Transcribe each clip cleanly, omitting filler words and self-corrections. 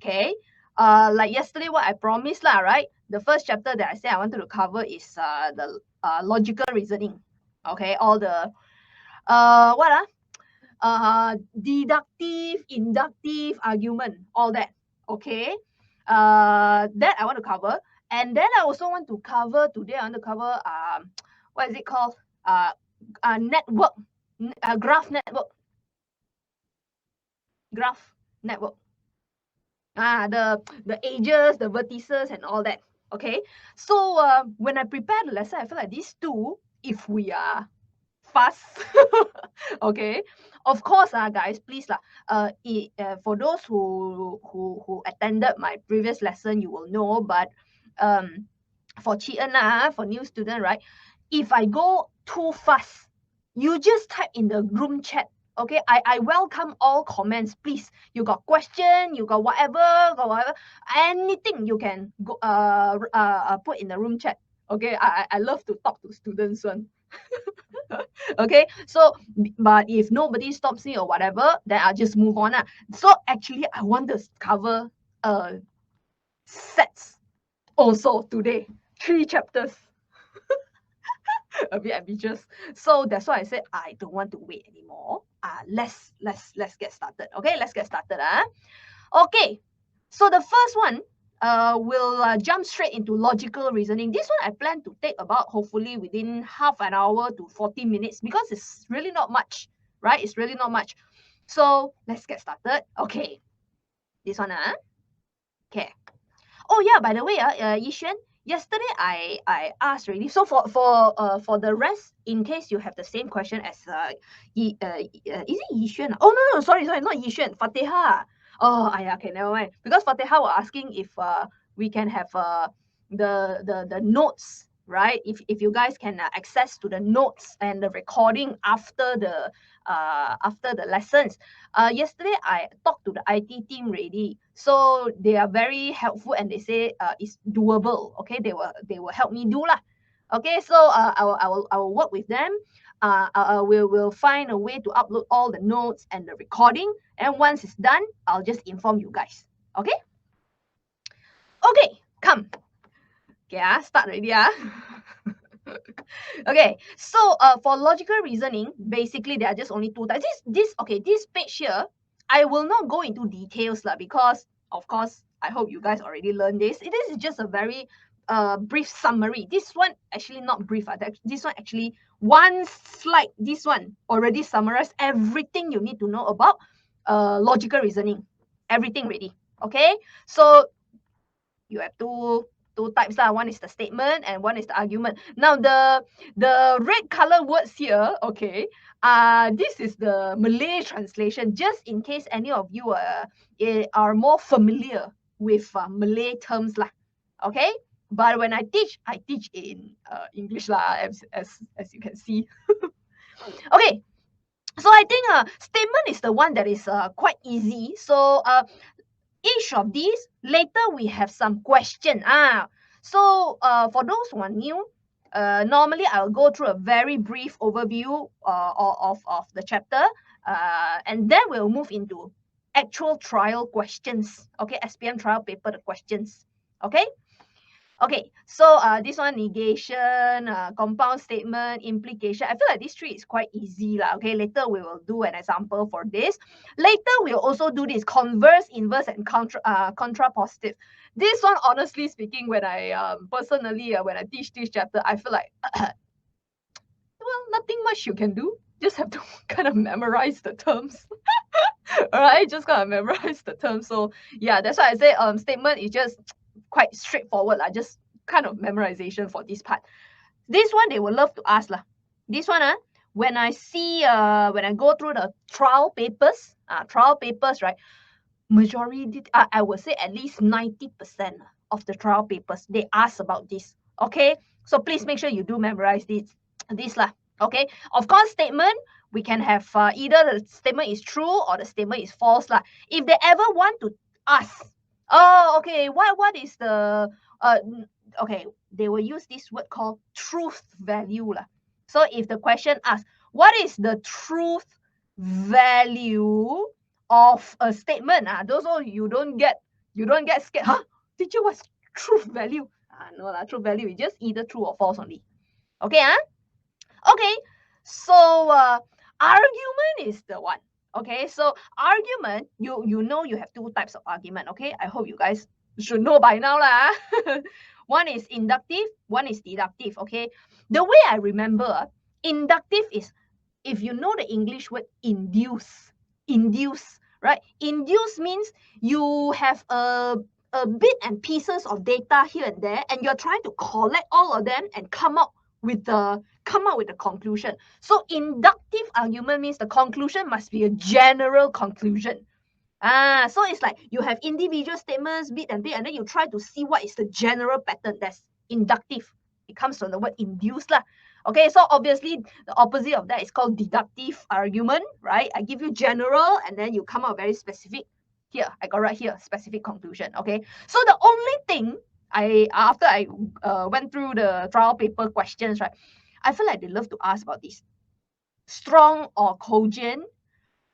Okay. Like yesterday, what I promised lah, right? The first chapter that I said I wanted to cover is the logical reasoning. Okay, all the deductive, inductive argument, all that. Okay, that I want to cover, and then I also want to cover today. I want to cover what is it called? Network, graph network, graph network. The edges, the vertices, and all that. Okay, so when I prepare the lesson, I feel like these two, if we are fast, okay, of course, guys, please lah. For those who attended my previous lesson, you will know. But for Chien for new student, right? If I go too fast, you just type in the room chat. Okay, I welcome all comments. Please, you got question, you got whatever, anything you can go put in the room chat. Okay, I love to talk to students one. Okay, so but if nobody stops me or whatever, then I'll just move on. So actually, I want to cover sets also today, 3 chapters. A bit ambitious. So that's why I said I don't want to wait anymore. Let's get started. Okay, let's get started. Okay, so the first one we'll jump straight into logical reasoning. This one I plan to take about hopefully within half an hour to 40 minutes because it's really not much, right? It's really not much. So let's get started. Okay, this one. Okay. Oh yeah, by the way, Yishuan, yesterday I asked already. So for the rest, in case you have the same question as is it Yishuan? Oh no, sorry, not Yishuan, Fatiha. Oh, okay, never mind. Because Fatiha were asking if we can have the notes, right? If you guys can access to the notes and the recording after the lessons. Yesterday I talked to the IT team already, so they are very helpful and they say it's doable. Okay, they will help me do lah. Okay, so I will work with them. We'll find a way to upload all the notes and the recording, and once it's done, I'll just inform you guys. Okay. Okay, come. Okay, start already. Okay, so for logical reasoning, basically there are just only 2 types. This page here, I will not go into details lah, because of course I hope you guys already learned this. This is just a very brief summary. This one actually not brief. This one actually one slide. This one already summarized everything you need to know about logical reasoning. Everything ready. Okay, so you have two types. One is the statement and one is the argument. Now the red color words here, okay, this is the Malay translation, just in case any of you are more familiar with Malay terms lah. Okay, but when I teach in English lah, as you can see. Okay, so I think statement is the one that is quite easy. So each of these, later we have some question. So for those who are new, normally I'll go through a very brief overview of the chapter, and then we'll move into actual trial questions. Okay, SPM trial paper, the questions. Okay. Okay, so this one, negation, compound statement, implication. I feel like these 3 is quite easy lah. Okay, later we will do an example for this. Later we'll also do this converse, inverse, and contrapositive. This one, honestly speaking, when I personally when I teach this chapter, I feel like well, nothing much you can do. Just have to kind of memorize the terms. All right, just gotta memorize the terms. So yeah, that's why I say statement is just quite straightforward. Just kind of memorization for this part. This one they will love to ask lah. This one when I see when I go through the trial papers, right, majority, I would say at least 90% of the trial papers they ask about this. Okay, so please make sure you do memorize this lah. Okay, of course, statement, we can have either the statement is true or the statement is false lah. If they ever want to ask, oh, okay, what is the okay, they will use this word called truth value lah. So if the question asks, what is the truth value of a statement? Those all you don't get You don't get scared. Huh? Teacher, what's truth value? No lah, truth value is just either true or false only. Okay, Okay, so argument is the one. Okay, so argument, you know you have two types of argument. Okay, I hope you guys should know by now lah. One is inductive, one is deductive. Okay, the way I remember, inductive is, if you know the English word induce, right? Induce means you have a bit and pieces of data here and there, and you're trying to collect all of them and come up with the conclusion. So inductive argument means the conclusion must be a general conclusion. So it's like you have individual statements, bit and bit, and then you try to see what is the general pattern. That's inductive. It comes from the word induce lah. Okay, so obviously the opposite of that is called deductive argument, right? I give you general and then you come out very specific. Here, I got right here, specific conclusion. Okay, so the only thing after I went through the trial paper questions, right, I feel like they love to ask about this: strong or cogent,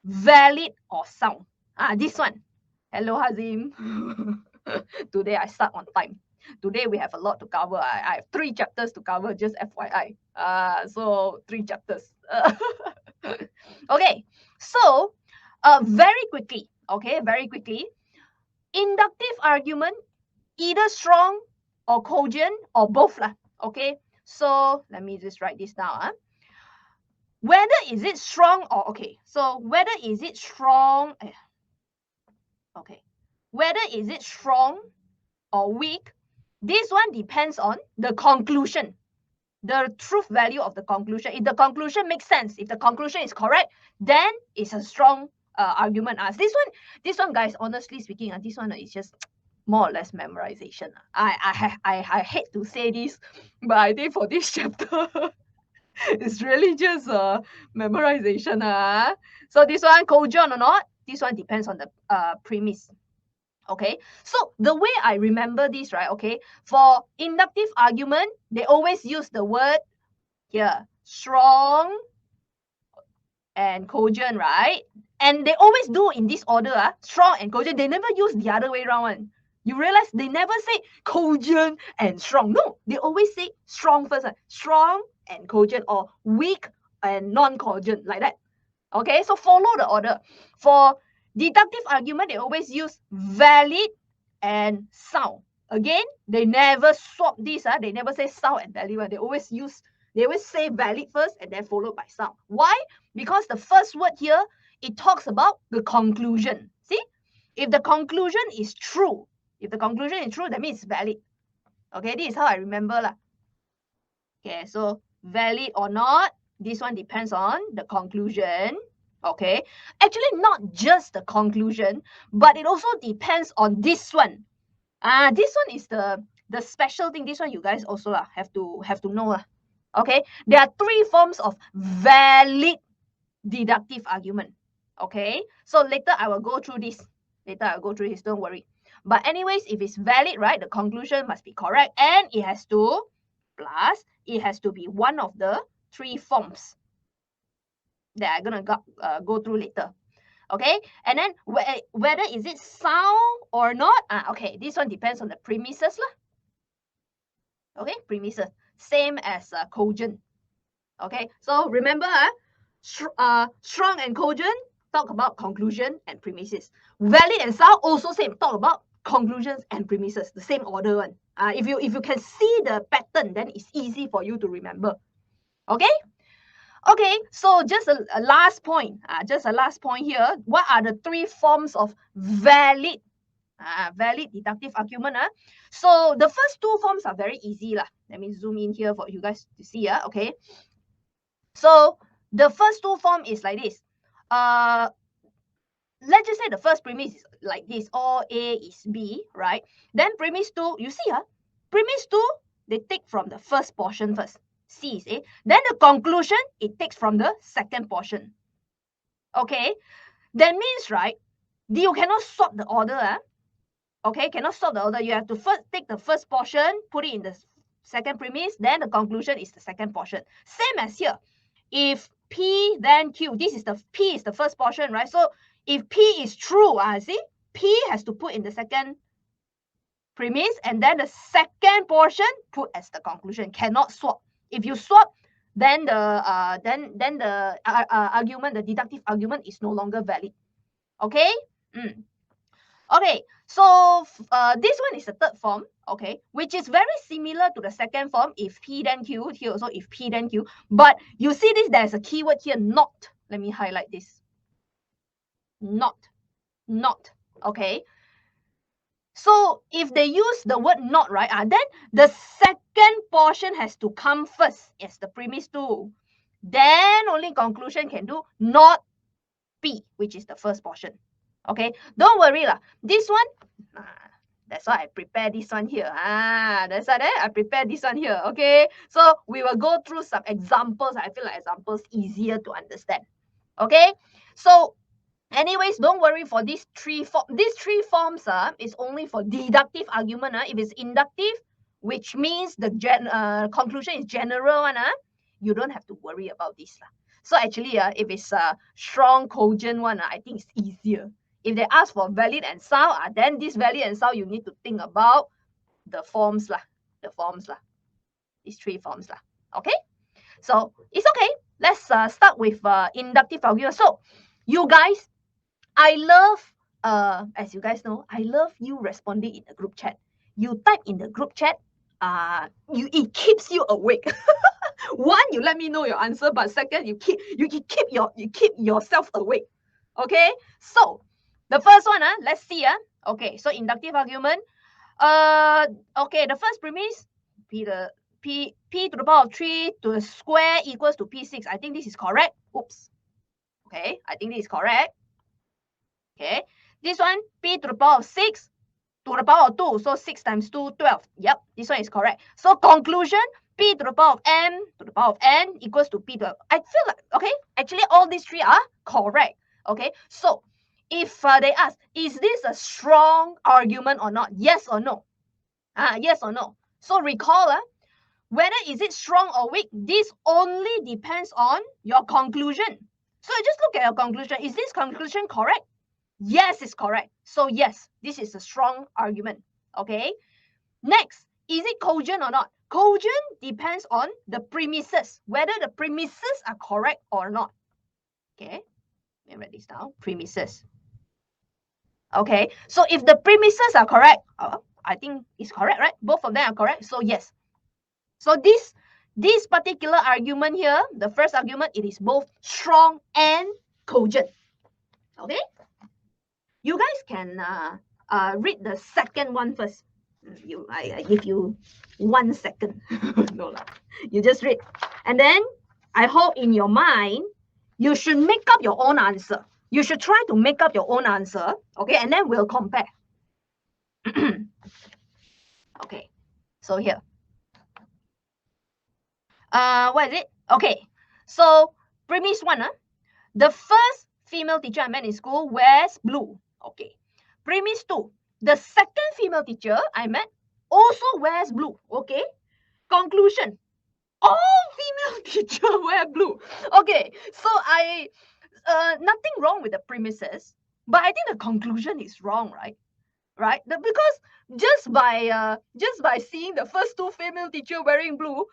valid or sound. This one. Hello, Hazim. Today I start on time. Today we have a lot to cover. I have 3 chapters to cover, just FYI. So 3 chapters. Okay, so very quickly, inductive argument, either strong or cogent or both lah. Okay, so let me just write this down. Whether is it strong or whether is it strong or weak, this one depends on the conclusion, the truth value of the conclusion. If the conclusion makes sense, if the conclusion is correct, then it's a strong argument. This one, guys, honestly speaking, this one is just more or less memorization. I hate to say this, but I think for this chapter, it's really just memorization. So this one, cogent or not, this one depends on the premise. Okay, so the way I remember this, right? Okay, for inductive argument, they always use the word here, strong and cogent, right? And they always do in this order, strong and cogent. They never use the other way around. You realize they never say cogent and strong. No, they always say strong first, strong and cogent, or weak and non-cogent, like that. Okay, so follow the order. For deductive argument, they always use valid and sound. Again, they never swap this. They never say sound and valid. They always say valid first and then followed by sound. Why? Because the first word here, it talks about the conclusion. See? If the conclusion is true, that means it's valid. Okay, this is how I remember lah. Okay, so valid or not, this one depends on the conclusion. Okay, actually not just the conclusion, but it also depends on this one. This one is the special thing. This one you guys also have to know. Okay, there are 3 forms of valid deductive argument. Okay, so later I will go through this. Don't worry. But anyways, if it's valid, right, the conclusion must be correct, and it has to be one of the 3 forms that I'm gonna go through later. Okay, and then whether is it sound or not, okay, this one depends on the premises lah. Okay, premises, same as cogent. Okay, so remember, strong and cogent talk about conclusion and premises. Valid and sound also same, talk about conclusions and premises, the same order one. If you can see the pattern, then it's easy for you to remember. Okay. Okay, so just a last point. Here. What are the 3 forms of valid deductive argument? So the first 2 forms are very easy lah. Let me zoom in here for you guys to see. Okay. So the first 2 form is like this. Let's just say the first premise is like this: all A is B, right? Then premise 2, you see, premise 2, they take from the first portion first. C is A. Then the conclusion, it takes from the second portion. Okay, that means, right, you cannot swap the order. Okay, cannot swap the order. You have to first take the first portion, put it in the second premise, then the conclusion is the second portion. Same as here. If P, then Q. P is the first portion, right? So if P is true, see, P has to put in the second premise, and then the second portion put as the conclusion. Cannot swap. If you swap, then the argument, the deductive argument, is no longer valid. Okay. Okay, so this one is the third form, okay, which is very similar to the second form. If P then Q, here also if P then Q. But you see this, there's a keyword here, not. Let me highlight this. Not. Okay. So if they use the word not, right, then the second portion has to come first as the premise too. Then only conclusion can do not P, which is the first portion. Okay, don't worry lah. This one, that's why I prepare this one here. That's why I prepare this one here. Okay, so we will go through some examples. I feel like examples easier to understand. Okay, so anyways, don't worry for these three forms. These three forms is only for deductive argument. If it's inductive, which means the conclusion is general one, you don't have to worry about this. So actually, if it's a strong cogent one, I think it's easier. If they ask for valid and sound, then this valid and sound, you need to think about the forms lah. The forms lah. These three forms lah. Okay? So it's okay. Let's start with inductive argument. So you guys, I love, as you guys know, I love you responding in the group chat. You type in the group chat, it keeps you awake. One, you let me know your answer, but second, you keep yourself awake. Okay, so the first one, let's see. Okay, so inductive argument. Okay, the first premise, p to the power of 3 to the square equals to p6. I think this is correct. Oops. Okay, I think this is correct. Okay, this one, p to the power of 6 to the power of 2. So 6 times 2, 12. Yep, this one is correct. So conclusion, p to the power of m to the power of n equals to p to the... I feel like, okay, actually all these three are correct. Okay, so if they ask, is this a strong argument or not? Yes or no? Yes or no? So recall, whether is it strong or weak, this only depends on your conclusion. So just look at your conclusion. Is this conclusion correct? Yes, it's correct. So yes, this is a strong argument. Okay. Next, is it cogent or not? Cogent depends on the premises, whether the premises are correct or not. Okay. Let me write this down. Premises. Okay. So if the premises are correct, I think it's correct, right? Both of them are correct. So yes. So this particular argument here, the first argument, it is both strong and cogent. Okay. You guys can read the second one first. I give you 1 second. No lah. You just read. And then I hope in your mind, you should make up your own answer. You should try to make up your own answer. Okay, and then we'll compare. Okay, so here. What is it? Okay, so premise 1. The first female teacher I met in school wears blue. Okay. Premise 2. The second female teacher I met also wears blue. Okay. Conclusion. All female teachers wear blue. Okay. So nothing wrong with the premises, but I think the conclusion is wrong, right? Right? Because just by seeing the first 2 female teachers wearing blue,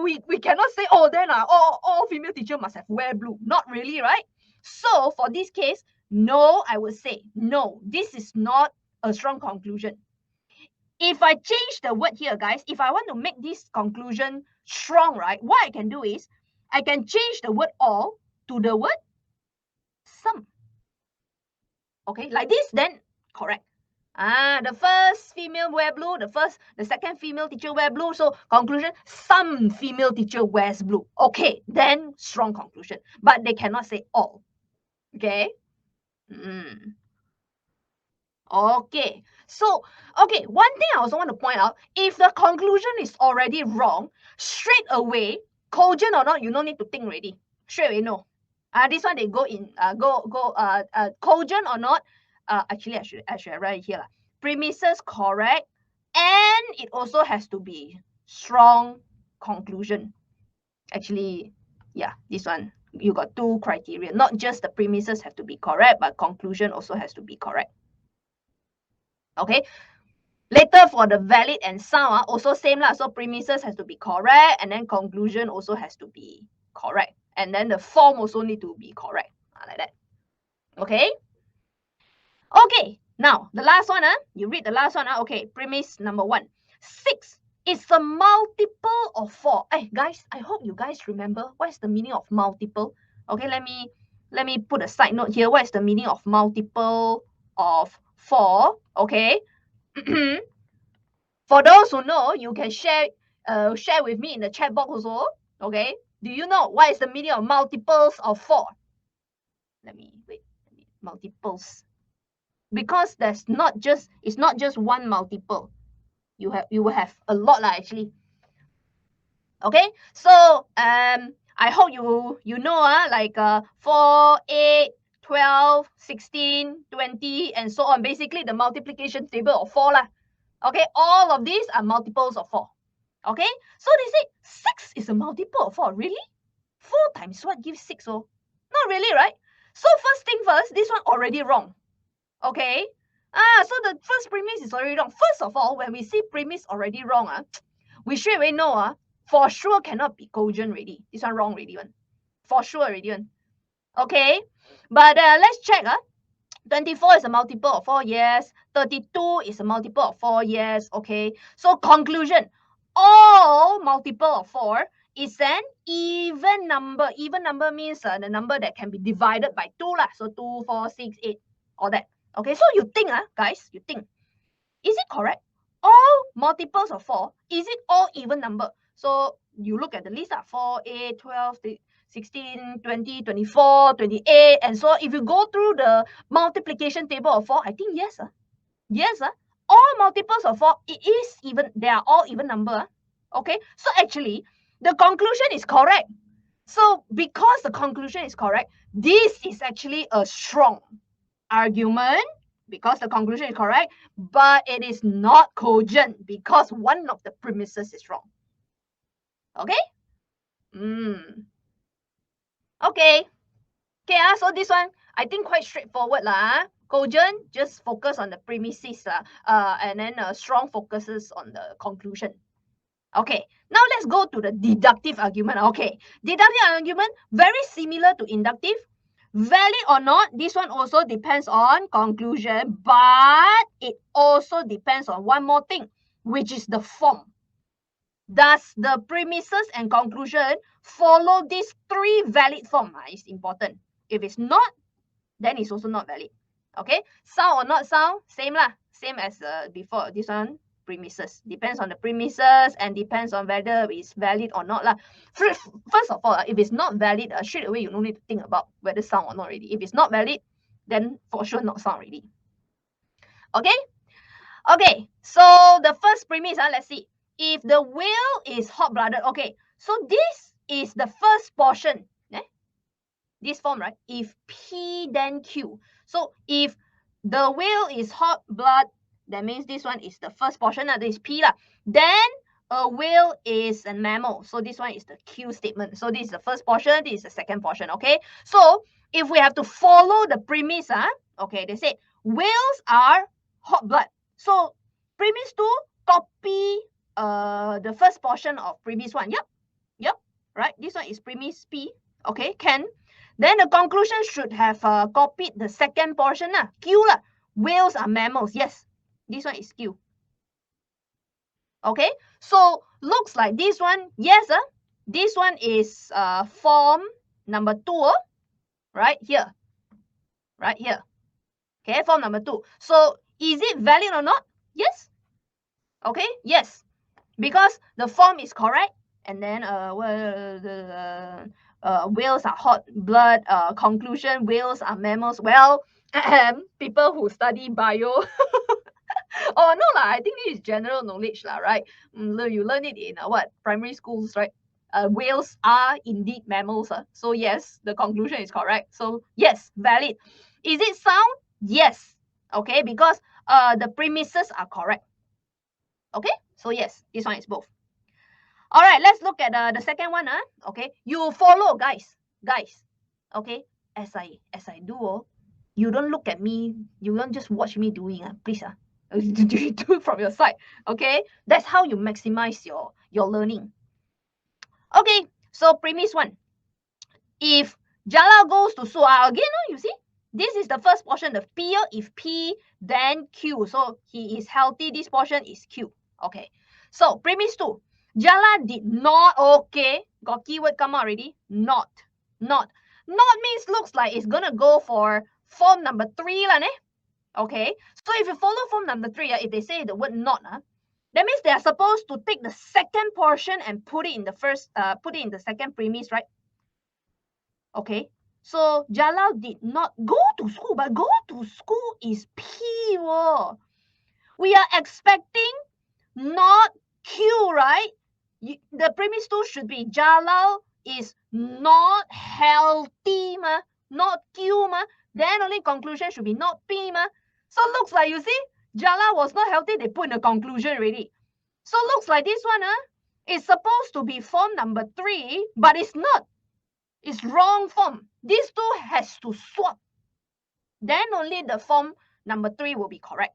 we cannot say, oh, then all female teachers must have wear blue. Not really, right? So for this case, no, I would say no. This is not a strong conclusion. If I change the word here, guys, if I want to make this conclusion strong, right, what I can do is I can change the word all to the word some. Okay, like this, then correct. The first female wear blue, the second female teacher wear blue. So conclusion, some female teacher wears blue. Okay, then strong conclusion. But they cannot say all. Okay. Okay. So, okay, one thing I also want to point out, if the conclusion is already wrong, straight away, cogent or not, you don't need to think already. Straight away, no. This one they go in, cogent or not. Actually, I should write it here. Premises correct, and it also has to be strong conclusion. Actually, yeah, this one, you got 2 criteria. Not just the premises have to be correct, but conclusion also has to be correct. Okay. Later for the valid and sound, also same lah. So premises has to be correct, and then conclusion also has to be correct. And then the form also need to be correct. Like that. Okay? Okay, now the last one, you read the last one. Okay, premise number 1. 6 is a multiple of 4. Hey guys, I hope you guys remember what's the meaning of multiple. Okay, let me put a side note here. What is the meaning of multiple of 4? Okay. For those who know, you can share with me in the chat box also. Okay. Do you know what is the meaning of multiples of 4? Let me wait. Multiples. Because it's not just one multiple. You will have a lot lah actually. Okay. So I hope you know like 4, 8, 12, 16, 20, and so on. Basically the multiplication table of 4 lah. Okay, all of these are multiples of 4. Okay, so they say 6 is a multiple of 4. Really? 4 times what gives 6? Oh, not really, right? So first thing first, this one already wrong. Okay. So the first premise is already wrong. First of all, when we see premise already wrong, we straight away know for sure cannot be cogent already. This one wrong already one. For sure already one. Okay. But let's check. 24 is a multiple of 4, yes. 32 is a multiple of 4, yes. Okay. So conclusion, all multiple of 4 is an even number. Even number means the number that can be divided by 2 lah. So 2, 4, 6, 8, all that. Okay, so you think, guys, you think, is it correct? All multiples of 4, is it all even number? So you look at the list, 4, 8, 12, 16, 20, 24, 28, and so if you go through the multiplication table of 4, I think yes. Yes. All multiples of 4, it is even, they are all even number. Okay, so actually, the conclusion is correct. So because the conclusion is correct, this is actually a strong argument because the conclusion is correct, but it is not cogent because one of the premises is wrong. Okay? Okay. Okay, so this one, I think quite straightforward lah. Cogent, just focus on the premises and then strong focuses on the conclusion. Okay, now let's go to the deductive argument. Okay, deductive argument, very similar to inductive. Valid or not, this one also depends on conclusion, but it also depends on one more thing, which is the form. Does the premises and conclusion follow these 3 valid form? It's important. If it's not, then it's also not valid. Okay, sound or not sound, same lah, same as before. This one premises depends on the premises and depends on whether it's valid or not lah. First of all, if it's not valid, straight away you don't need to think about whether sound or not already. If it's not valid, then for sure not sound already. Okay. Okay, so the first premise, let's see. If the whale is hot-blooded, okay, so this is the first portion. This form, right? If P then Q. So if the whale is hot blood, that means this one is the first portion, this is P lah. Then a whale is a mammal. So this one is the Q statement. So this is the first portion, this is the second portion, okay? So if we have to follow the premise, okay, they say whales are hot blood. So premise 2, copy the first portion of premise 1. Yep, right? This one is premise P. Okay, can. Then the conclusion should have copied the second portion. Q lah. Whales are mammals. Yes, this one is Q. Okay, so looks like this one. Yes, this one is form number 2. Right here. Right here. Okay, form number 2. So is it valid or not? Yes. Okay, yes. Because the form is correct. And then whales are hot blood. Conclusion, whales are mammals. Well, people who study bio. Oh, no lah. I think this is general knowledge lah, right? You learn it in primary schools, right? Whales are indeed mammals. So yes, the conclusion is correct. So yes, valid. Is it sound? Yes. Okay, because the premises are correct. Okay, so yes, this one is both. All right, let's look at the second one. Okay, you follow, guys. Okay, as I do, you don't look at me. You don't just watch me doing. Please. Do it from your side. Okay, that's how you maximize your learning. Okay, so premise one. If Jala goes to Su, again, you see, this is the first portion, the P. If P, then Q. So he is healthy. This portion is Q. Okay. So premise two. Jala did not. Okay. Got keyword come out already. Not. Not. Not means looks like it's gonna go for form number 3 lah, ne? Okay. So if you follow form number 3, if they say the word not, that means they are supposed to take the second portion and put it in the first, put it in the second premise, right? Okay, so Jalal did not go to school, but go to school is P. We are expecting not Q, right? The premise 2 should be Jalal is not healthy, not Q, then only conclusion should be not P. So looks like, you see, Jalal was not healthy, they put in the conclusion already. So looks like this one is supposed to be form number 3, but it's not. It's wrong form. These two has to swap. Then only the form number 3 will be correct.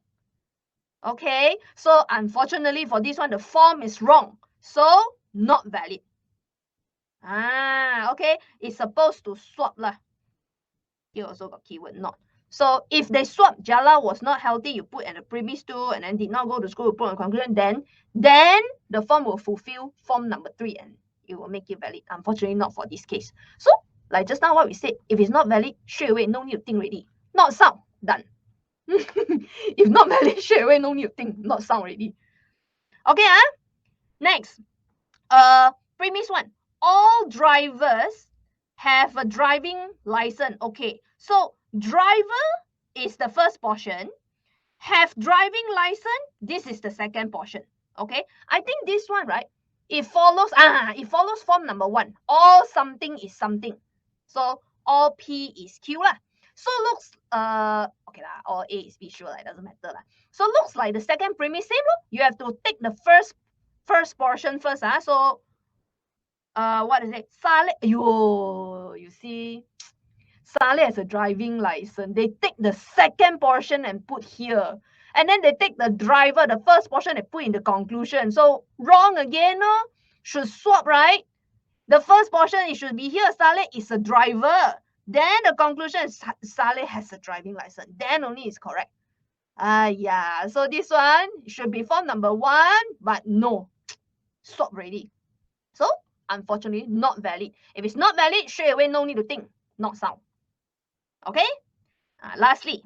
Okay, so unfortunately for this one, the form is wrong. So not valid. Okay, it's supposed to swap lah. Here also got keyword not. So if they swap, Jala was not healthy, you put at the premise 2 and then did not go to school, you put on conclusion, then the form will fulfill form number 3 and it will make it valid. Unfortunately, not for this case. So like just now what we said, if it's not valid, straight away, no need to think already. Not sound, done. If not valid, straight away, no need to think, not sound already. Okay, next. Premise 1. All drivers have a driving license. Okay, so driver is the first portion. Have driving license, this is the second portion. Okay, I think this one, right, it follows form number 1. All something is something. So all P is Q lah. So looks okay lah, all A is B, sure, it doesn't matter lah. So looks like the second premise same. You have to take the first portion first. So what is it? Saleh, you see, Saleh has a driving license. They take the second portion and put here. And then they take the driver, the first portion, and put in the conclusion. So wrong again, no? Should swap, right? The first portion, it should be here. Saleh is a driver. Then the conclusion is Saleh has a driving license. Then only is correct. Yeah. So this one should be form number 1, but no. Swap already. So unfortunately, not valid. If it's not valid, straight away, no need to think. Not sound. Okay? Lastly,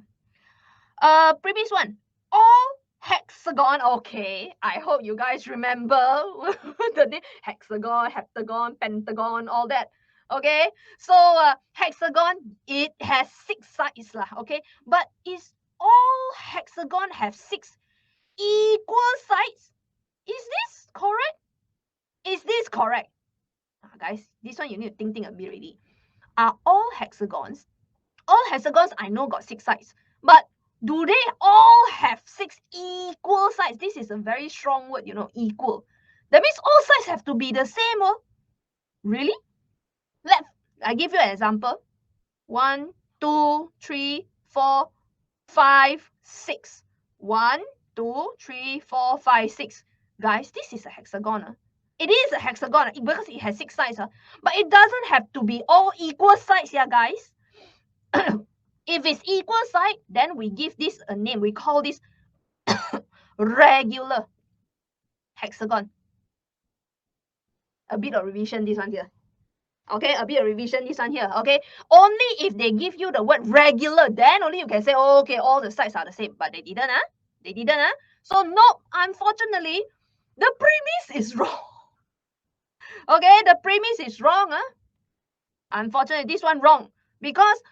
previous one. All hexagon. Okay, I hope you guys remember the hexagon, heptagon, pentagon, all that. Okay, so hexagon, it has 6 sides lah. Okay, but is all hexagon have 6 equal sides? Is this correct? Is this correct? Guys, this one you need to think a bit already. Are all hexagons I know got 6 sides, but do they all have 6 equal sides? This is a very strong word, equal. That means all sides have to be the same, Really? I give you an example. 1, 2, 3, 4, 5, 6. 1, 2, 3, 4, 5, 6. Guys, this is a hexagon. It is a hexagon because it has 6 sides, but it doesn't have to be all equal sides, yeah, guys. If it's equal side, then we give this a name. We call this regular hexagon. A bit of revision, this one here. Okay, a bit of revision, this one here. Okay, only if they give you the word regular, then only you can say, oh, okay, all the sides are the same. But they didn't, They didn't, So no, unfortunately, the premise is wrong. Okay, the premise is wrong, Unfortunately, this one wrong. Because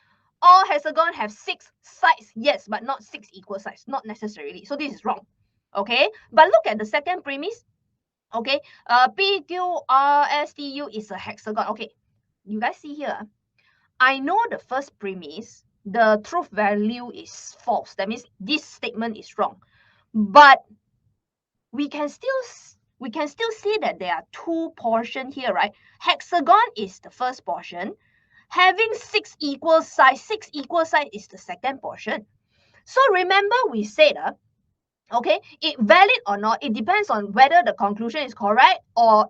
all hexagon have 6 sides, yes, but not 6 equal sides, not necessarily. So this is wrong. Okay, but look at the second premise. Okay, PQRSTU is a hexagon. Okay, you guys see here. I know the first premise, the truth value is false. That means this statement is wrong. But we can still see that there are 2 portions here, right? Hexagon is the first portion. Having 6 equal sides is the second portion. So remember we said Okay, it valid or not, it depends on whether the conclusion is correct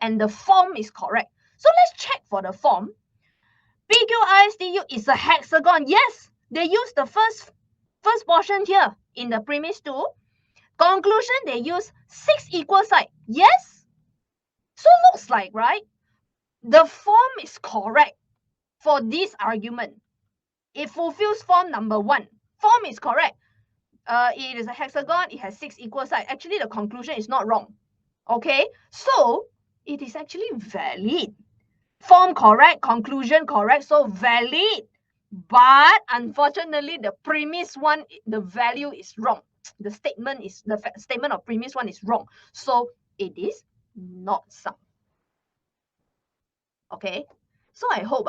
and the form is correct. So let's check for the form. PQISTU is a hexagon. Yes, they use the first portion here in the premise 2. Conclusion, they use 6 equal side. Yes. So looks like, right, the form is correct for this argument. It fulfills form number 1. Form is correct. It is a hexagon. It has 6 equal sides. Actually, the conclusion is not wrong. Okay, so it is actually valid. Form correct, conclusion correct, so valid. But unfortunately, the premise one, the value is wrong. The statement of premise one is wrong. So it is not sum. Okay, so I hope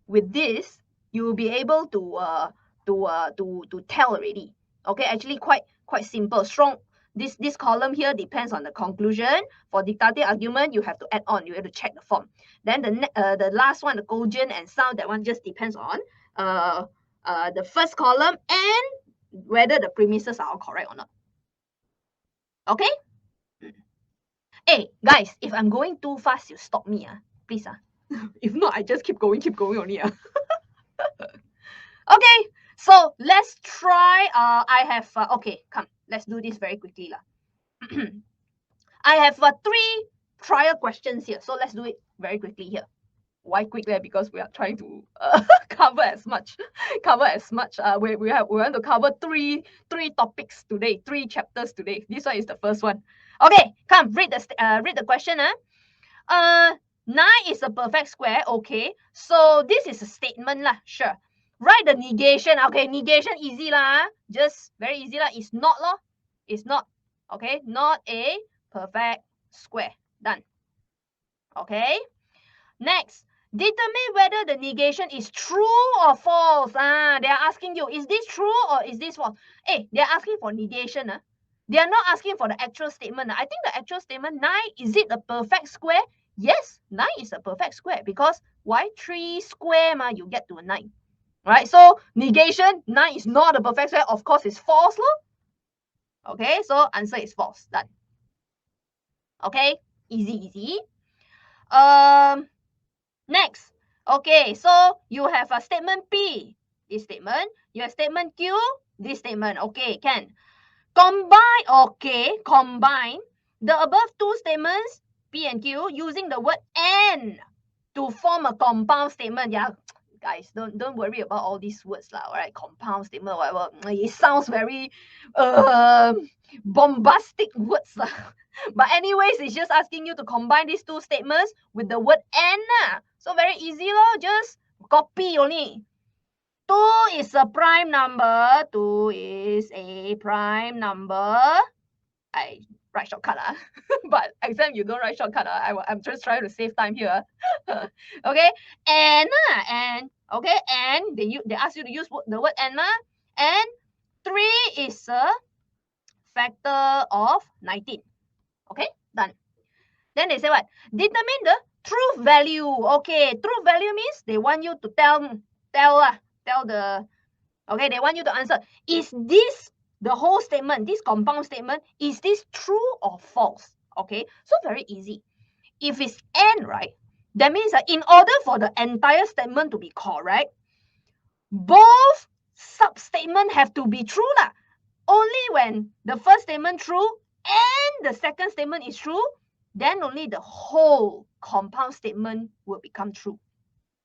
with this you will be able to tell already. Okay, actually quite simple. Strong. This column here depends on the conclusion. For dictative argument, you have to add on. You have to check the form. Then the last one, the cogent and sound, that one just depends on the first column and whether the premises are all correct or not. Okay. Hey guys, if I'm going too fast, you stop me, please. If not, I just keep going only. Okay, so let's try. I have okay, come, let's do this very quickly lah. I have 3 trial questions here, so let's do it very quickly here. Why quickly? Because we are trying to cover as much. We want to cover three topics today, 3 chapters today. This one is the first one. Okay, come read the question. 9 is a perfect square. Okay, so this is a statement lah. Sure. Write the negation. Okay, negation easy lah. Just very easy lah. It's not lor. It's not. Okay, not a perfect square. Done. Okay. Next, determine whether the negation is true or false. They are asking you, is this true or is this false? Hey, they are asking for negation. They are not asking for the actual statement. I think the actual statement 9, is it a perfect square? Yes, 9 is a perfect square because why 3 square you get to a 9. Right? So negation 9 is not a perfect square. Of course, it's false. Okay, so answer is false. Done. Okay, easy. Next, okay, so you have a statement P, this statement. You have statement Q, this statement. Okay, can combine. Okay, combine the above 2 statements P and Q using the word and to form a compound statement. Yeah, guys, don't worry about all these words lah. All right, compound statement, whatever. It sounds very bombastic words lah. But anyways, it's just asking you to combine these 2 statements with the word and. So very easy lor, just copy only. 2 is a prime number. 2 is a prime number. I write shortcut but exam you don't write shortcut. I'm just trying to save time here. Okay, and okay, and they ask you to use the word and. And 3 is a factor of 19. Okay, done. Then they say what? Determine the truth value. Okay, truth value means they want you to tell the, okay, they want you to answer, is this the whole statement, this compound statement, is this true or false? Okay, so very easy. If it's and, right, that means that in order for the entire statement to be correct, both sub-statement have to be true lah. Only when the first statement true and the second statement is true, then only the whole compound statement will become true.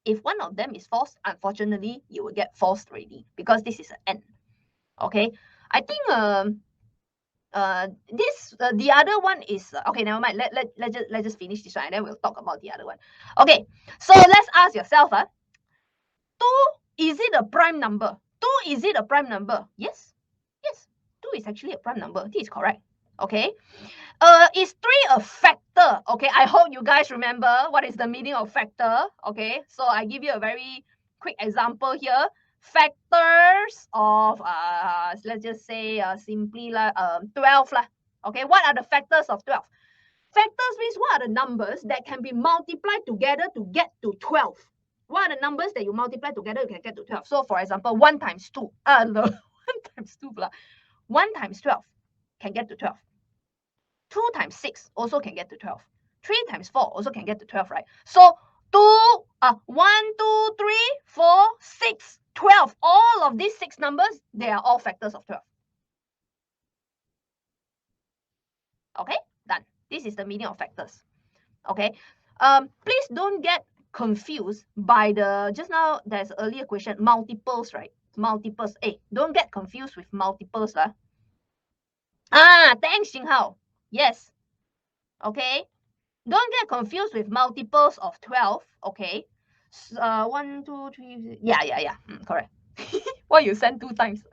If one of them is false, unfortunately, you will get false already because this is an and. Okay, I think the other one is okay. Never mind. Let's just finish this one and then we'll talk about the other one. Okay, so let's ask yourself, 2, is it a prime number? 2, is it a prime number? Yes, 2 is actually a prime number. This is correct. Okay. Is 3 a factor? Okay, I hope you guys remember what is the meaning of factor. Okay, so I give you a very quick example here. Factors of let's just say simply 12 lah. Okay, what are the factors of 12? Factors means what are the numbers that can be multiplied together to get to 12? What are the numbers that you multiply together you can get to 12? So for example, 1 times 2. 1 times 2 1 times 12 can get to 12. 2 times 6 also can get to 12. 3 times 4 also can get to 12, right? So 1, 2, 3, 4, 6, 12. All of these 6 numbers, they are all factors of 12. Okay, done. This is the meaning of factors. Okay, please don't get confused by the, just now there's earlier question, multiples, right? Multiples. Hey, don't get confused with multiples. Thanks, Jinghao. Yes. Okay. Don't get confused with multiples of 12. Okay. 1, 2, 3. Yeah. Correct. Why you send 2 times?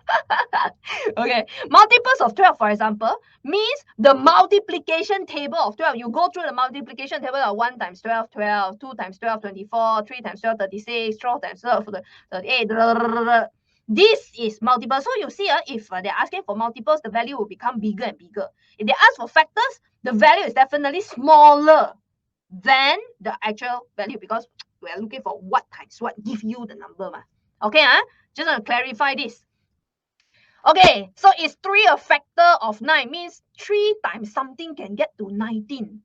Okay. Multiples of 12, for example, means the multiplication table of 12. You go through the multiplication table of 1 times 12, 12, 2 times 12, 24, 3 times 12, 36, 12 times 12, 38. This is multiple. So you see, if they're asking for multiples, the value will become bigger and bigger. If they ask for factors, the value is definitely smaller than the actual value, because we are looking for what times what give you the number. Okay, just want to clarify this. Okay, so is 3 a factor of 9? Means 3 times something can get to 19.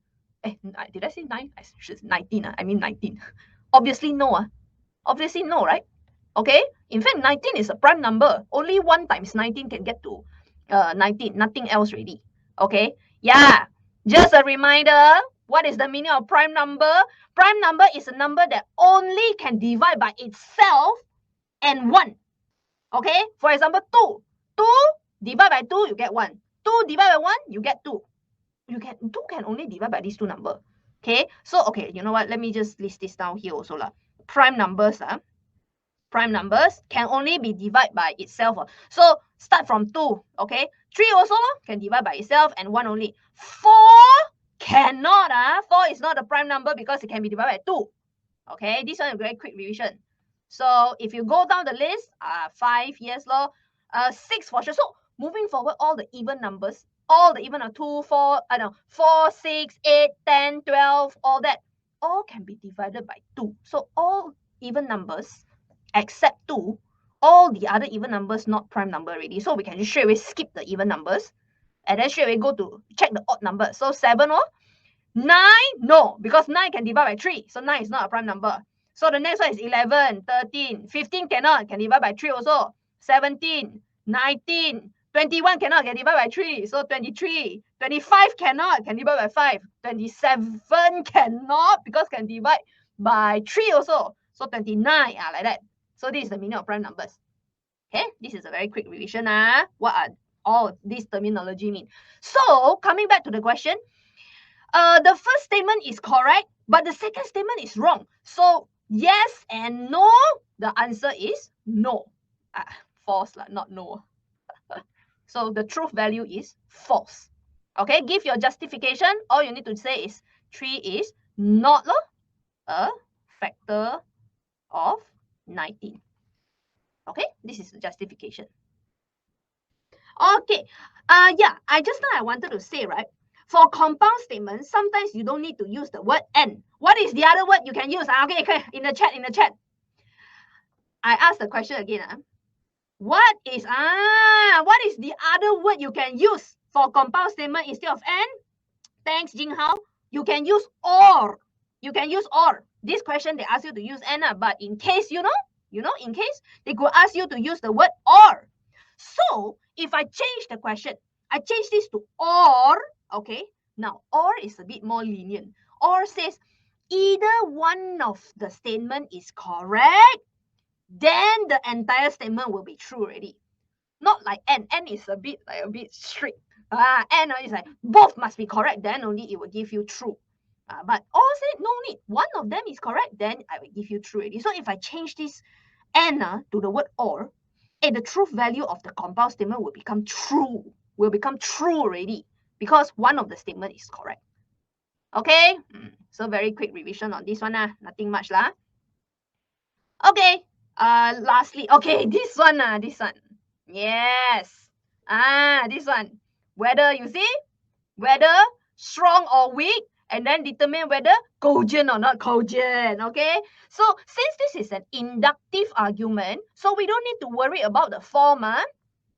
Did I say 9? I should say 19. I mean 19. Obviously no. Obviously no, right? Okay, in fact 19 is a prime number. Only 1 times 19 can get to 19. Nothing else really. Okay, yeah, just a reminder, what is the meaning of prime number? Prime number is a number that only can divide by itself and 1. Okay, for example, 2. 2 divide by 2, you get 1. 2 divide by 1, you get 2. 2 can only divide by these 2 numbers. Okay, so okay, you know what? Let me just list this down here also. Prime numbers, prime numbers can only be divided by itself. So start from 2. Okay, 3 also can divide by itself and 1 only. 4 cannot. 4 is not a prime number because it can be divided by 2. Okay, this one is a very quick revision. So if you go down the list, 5, yes, 6 for sure. So moving forward, all the even numbers, all the even 2, 4, 4, 6, 8, 10, 12, all that, all can be divided by 2. So all even numbers except 2, all the other even numbers not prime number already. So we can just straight away skip the even numbers and then straight away go to check the odd numbers. So 7, 9, no, because 9 can divide by 3. So 9 is not a prime number. So the next one is 11, 13, 15 cannot, can divide by 3 also. 17, 19, 21 cannot, can divide by 3. So 23, 25 cannot, can divide by 5. 27 cannot because can divide by 3 also. So 29, like that. So this is the meaning of prime numbers. Okay, this is a very quick revision. What are all this terminology mean? So coming back to the question, the first statement is correct, but the second statement is wrong. So yes and no, the answer is no. False, not no. So the truth value is false. Okay, give your justification. All you need to say is 3 is not a factor of 19. Okay, this is the justification. Okay, yeah, I wanted to say, right, for compound statements, sometimes you don't need to use the word and. What is the other word you can use? Okay, in the chat. I ask the question again. What is the other word you can use for compound statement instead of and? Thanks, Jinghao. You can use or. You can use or. This question they ask you to use and, but in case in case they could ask you to use the word or. So if I change the question, I change this to or. Okay, now or is a bit more lenient. Or says either one of the statement is correct, then the entire statement will be true already. Not like and is a bit strict. And is like both must be correct, then only it will give you true. But all say no need. One of them is correct, then I will give you true already. So if I change this and to the word or, the truth value of the compound statement will become true. Will become true already because one of the statement is correct. Okay, so very quick revision on this one. Nothing much lah. Okay. Lastly, okay, this one. Yes. This one. Whether you see, whether strong or weak, and then determine whether cogent or not cogent. Okay. So since this is an inductive argument, so we don't need to worry about the form.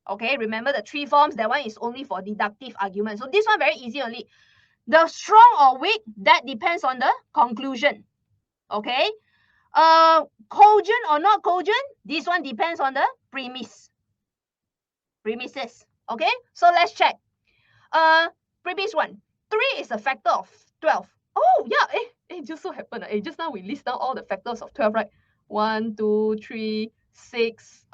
Okay, remember the 3 forms, that one is only for deductive argument. So this one very easy only. The strong or weak, that depends on the conclusion. Okay, cogent or not cogent, this one depends on the premises. Okay, so let's check. Previous one, 3 is a factor of 12. Oh yeah, it just so happened. Just now we list down all the factors of 12, right? 1, 2, 3, 6,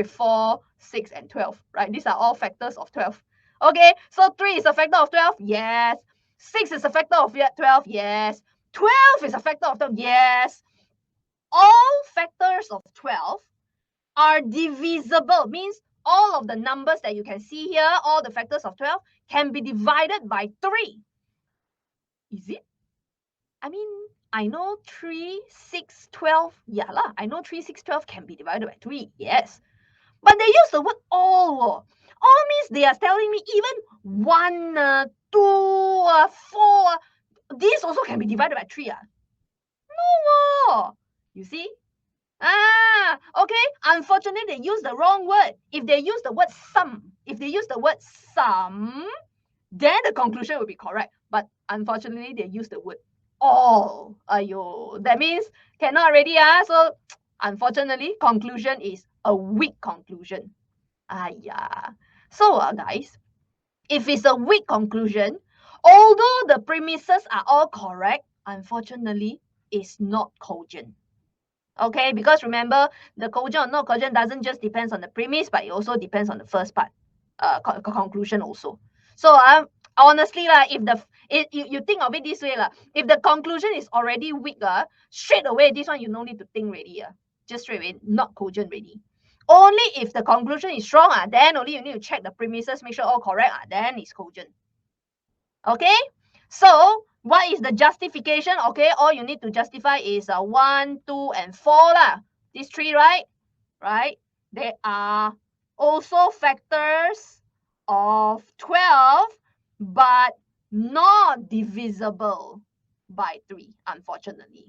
4, 6, and 12, right? These are all factors of 12. Okay, so 3 is a factor of 12, yes. 6 is a factor of 12, yes. 12 is a factor of 12, yes. All factors of 12 are divisible, means all of the numbers that you can see here, all the factors of 12 can be divided by 3. Is it? I mean, I know 3, 6, 12. Yeah lah, I know 3, 6, 12 can be divided by 3. Yes. But they use the word all. All means they are telling me even 1, 2, 4. This also can be divided by 3. No. You see? Okay. Unfortunately, they use the wrong word. If they use the word sum, then the conclusion will be correct. But unfortunately, they use the word all. Ayo, that means cannot already. So unfortunately, conclusion is a weak conclusion. So guys, if it's a weak conclusion, although the premises are all correct, unfortunately, it's not cogent. Okay, because remember, the cogent or not cogent doesn't just depends on the premise, but it also depends on the first part, conclusion also. So honestly, if you think of it this way, if the conclusion is already weak, straight away this one you no need to think already. Just straight away not cogent already. Only if the conclusion is strong, then only you need to check the premises, make sure all correct, then it's cogent. Okay, so what is the justification? Okay, all you need to justify is 1, 2, and 4 lah. These 3, right? Right? They are also factors of 12, but not divisible by 3, unfortunately.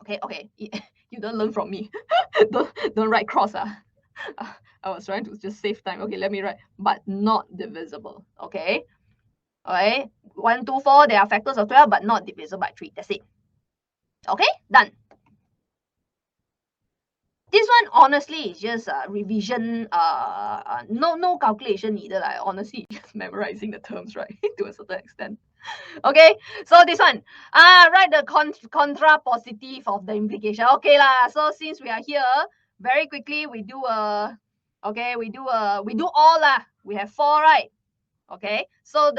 Okay. You don't learn from me. don't write cross. I was trying to just save time. Okay, let me write, but not divisible. Okay. Okay, 1, 2, 4, they are factors of 12, but not divisible by 3. That's it. Okay, done. This one honestly is just revision, no calculation needed. Honestly, just memorizing the terms, right? To a certain extent. Okay, so this one, write the contrapositive of the implication. Okay lah. So since we are here, very quickly we do all lah. We have 4, right? Okay, so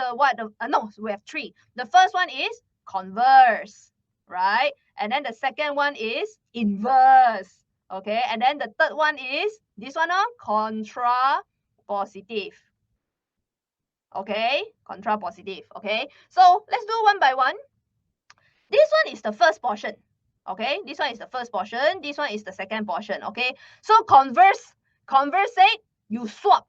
we have 3. The first one is converse, right? And then the second one is inverse. Okay, and then the third one is this one, contrapositive. Okay, contrapositive. Okay, so let's do one by one. This one is the first portion. Okay, this one is the first portion. This one is the second portion. Okay, so converse said you swap.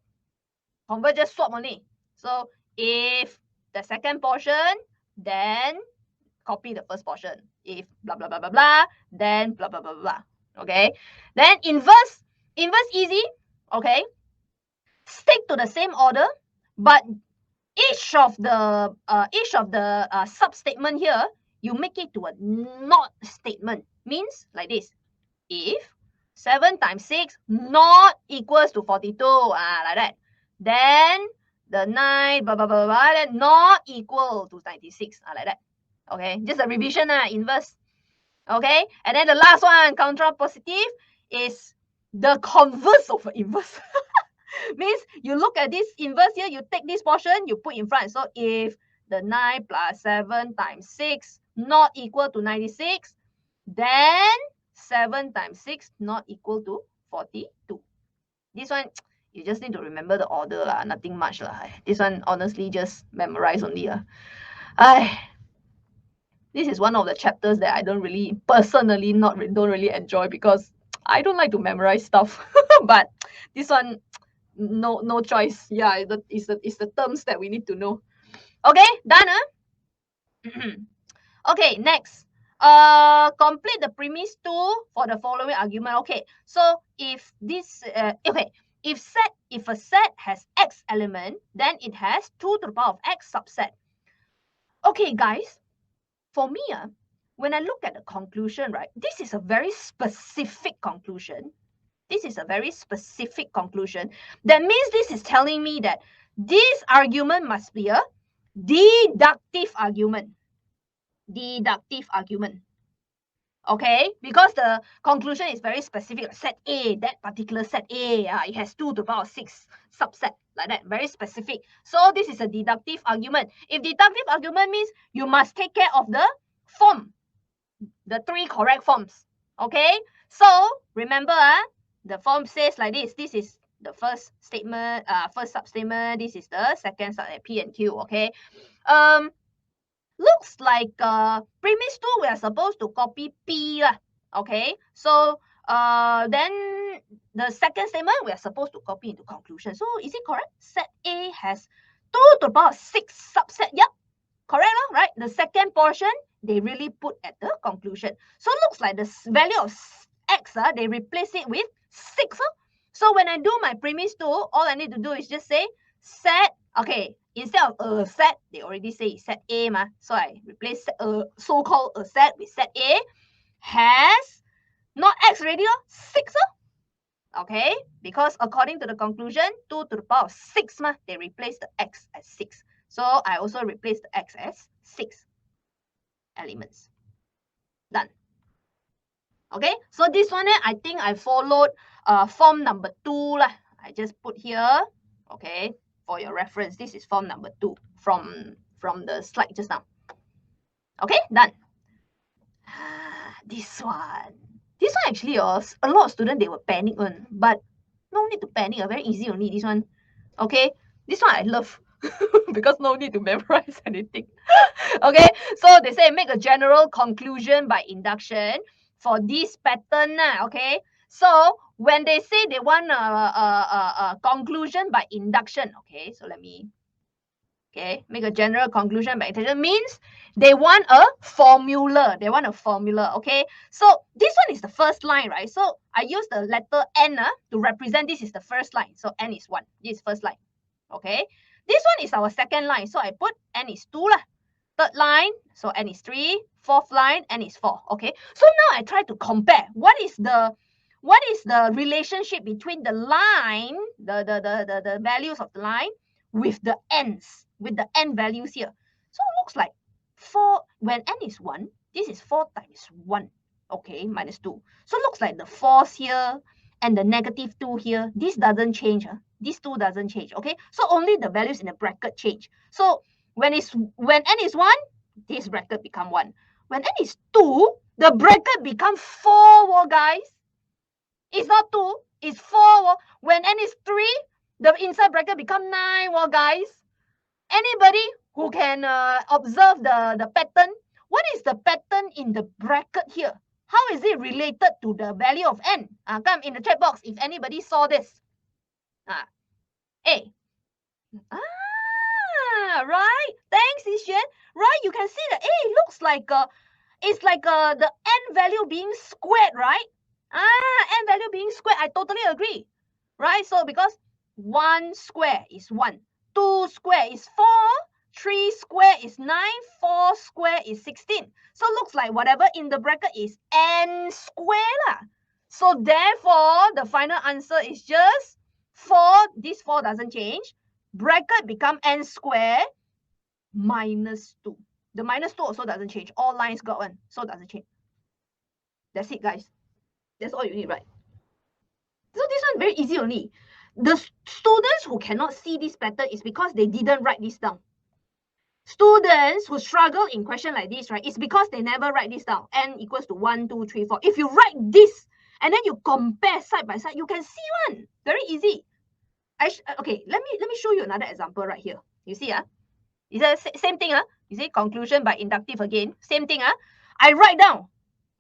Converse just swap only. So if the second portion, then copy the first portion. If blah blah blah blah blah, then blah blah blah blah. Okay. Then inverse easy. Okay. Stick to the same order, but each of the sub statement here, you make it to a not statement. Means like this: if 7 times 6 not equals to 42, like that, then the 9 blah blah blah blah then not equal to 96, like that. Okay, just a revision, inverse. Okay, and then the last one, contrapositive, is the converse of inverse. Means you look at this inverse here, you take this portion, you put in front. So if the 9 plus 7 times 6 not equal to 96, then 7 times 6 not equal to 42. This one, you just need to remember the order, nothing much. This one, honestly, just memorize only. This is one of the chapters that I don't really, personally, don't really enjoy because I don't like to memorize stuff. But this one, no choice. Yeah, it's the terms that we need to know. Okay, done. Okay, next. Complete the premise 2 for the following argument. Okay, so if this If a set has x element, then it has 2 to the power of x subset. Okay, guys, for me, when I look at the conclusion, right, this is a very specific conclusion. This is a very specific conclusion. That means this is telling me that this argument must be a deductive argument. Deductive argument. Okay, because the conclusion is very specific. Set A, that particular set A, it has 2 to the power of 6 subset, like that, very specific. So this is a deductive argument. If deductive argument means you must take care of the form, the 3 correct forms. Okay, so remember, the form says like this. This is the first statement, first substatement. This is the second substatement, P and Q. Okay, looks like premise 2 we are supposed to copy P lah. Okay, so then the second statement we are supposed to copy into conclusion. So is it correct? Set A has 2 to the power of 6 subset. Yep, correct lah, right? The second portion they really put at the conclusion. So looks like the value of x, they replace it with 6. So when I do my premise 2, all I need to do is just say set, okay, instead of a set, they already say set A ma. So I replace so-called a set with set A has not x already, 6. Okay, because according to the conclusion, 2 to the power of 6 ma, they replace the x as 6. So I also replace the x as 6 elements. Done. Okay, so this one, I think I followed form number 2 lah. I just put here, okay, for your reference. This is form number 2 from the slide just now. Okay, done. This one actually, a lot of students, they will panic one, but no need to panic. Very easy only, this one. Okay, this one I love because no need to memorize anything. Okay, so they say make a general conclusion by induction for this pattern. Okay, so when they say they want a conclusion by induction, okay, so let me, okay, make a general conclusion by induction means they want a formula. They want a formula. Okay, so this one is the first line, right? So I use the letter N to represent this is the first line. So N is 1. This is first line. Okay, this one is our second line. So I put N is 2 lah. Third line, so N is 3. Fourth line, N is 4. Okay, so now I try to compare what is the relationship between the line, the values of the line with the n's, with the n values here. So it looks like 4, when n is 1, this is 4 times 1, okay, minus 2. So it looks like the 4's here and the negative 2 here, this doesn't change. This 2 doesn't change. Okay, so only the values in the bracket change. So when n is 1, this bracket become 1. When n is 2, the bracket become 4, guys. It's not 2, it's 4. When n is 3, the inside bracket become 9, guys. Anybody who can observe the pattern? What is the pattern in the bracket here? How is it related to the value of n? Come in the chat box if anybody saw this. A. Right. Thanks, Yixuan. Right, you can see that A looks like it's like the n value being squared, right? N value being squared. I totally agree. Right? So because 1 square is 1, 2 square is 4, 3 square is 9, 4 square is 16. So looks like whatever in the bracket is n square lah. So therefore, the final answer is just 4. This 4 doesn't change. Bracket become n square minus 2. The minus 2 also doesn't change. All lines got 1, so it doesn't change. That's it, guys. That's all you need, right? So this one very easy only. The students who cannot see this pattern is because they didn't write this down. Students who struggle in question like this, right, it's because they never write this down. N equals to 1, 2, 3, 4. If you write this and then you compare side by side, you can see one. Very easy. Okay, let me show you another example right here. You see, is the same thing, you see, conclusion by inductive again. Same thing, I write down,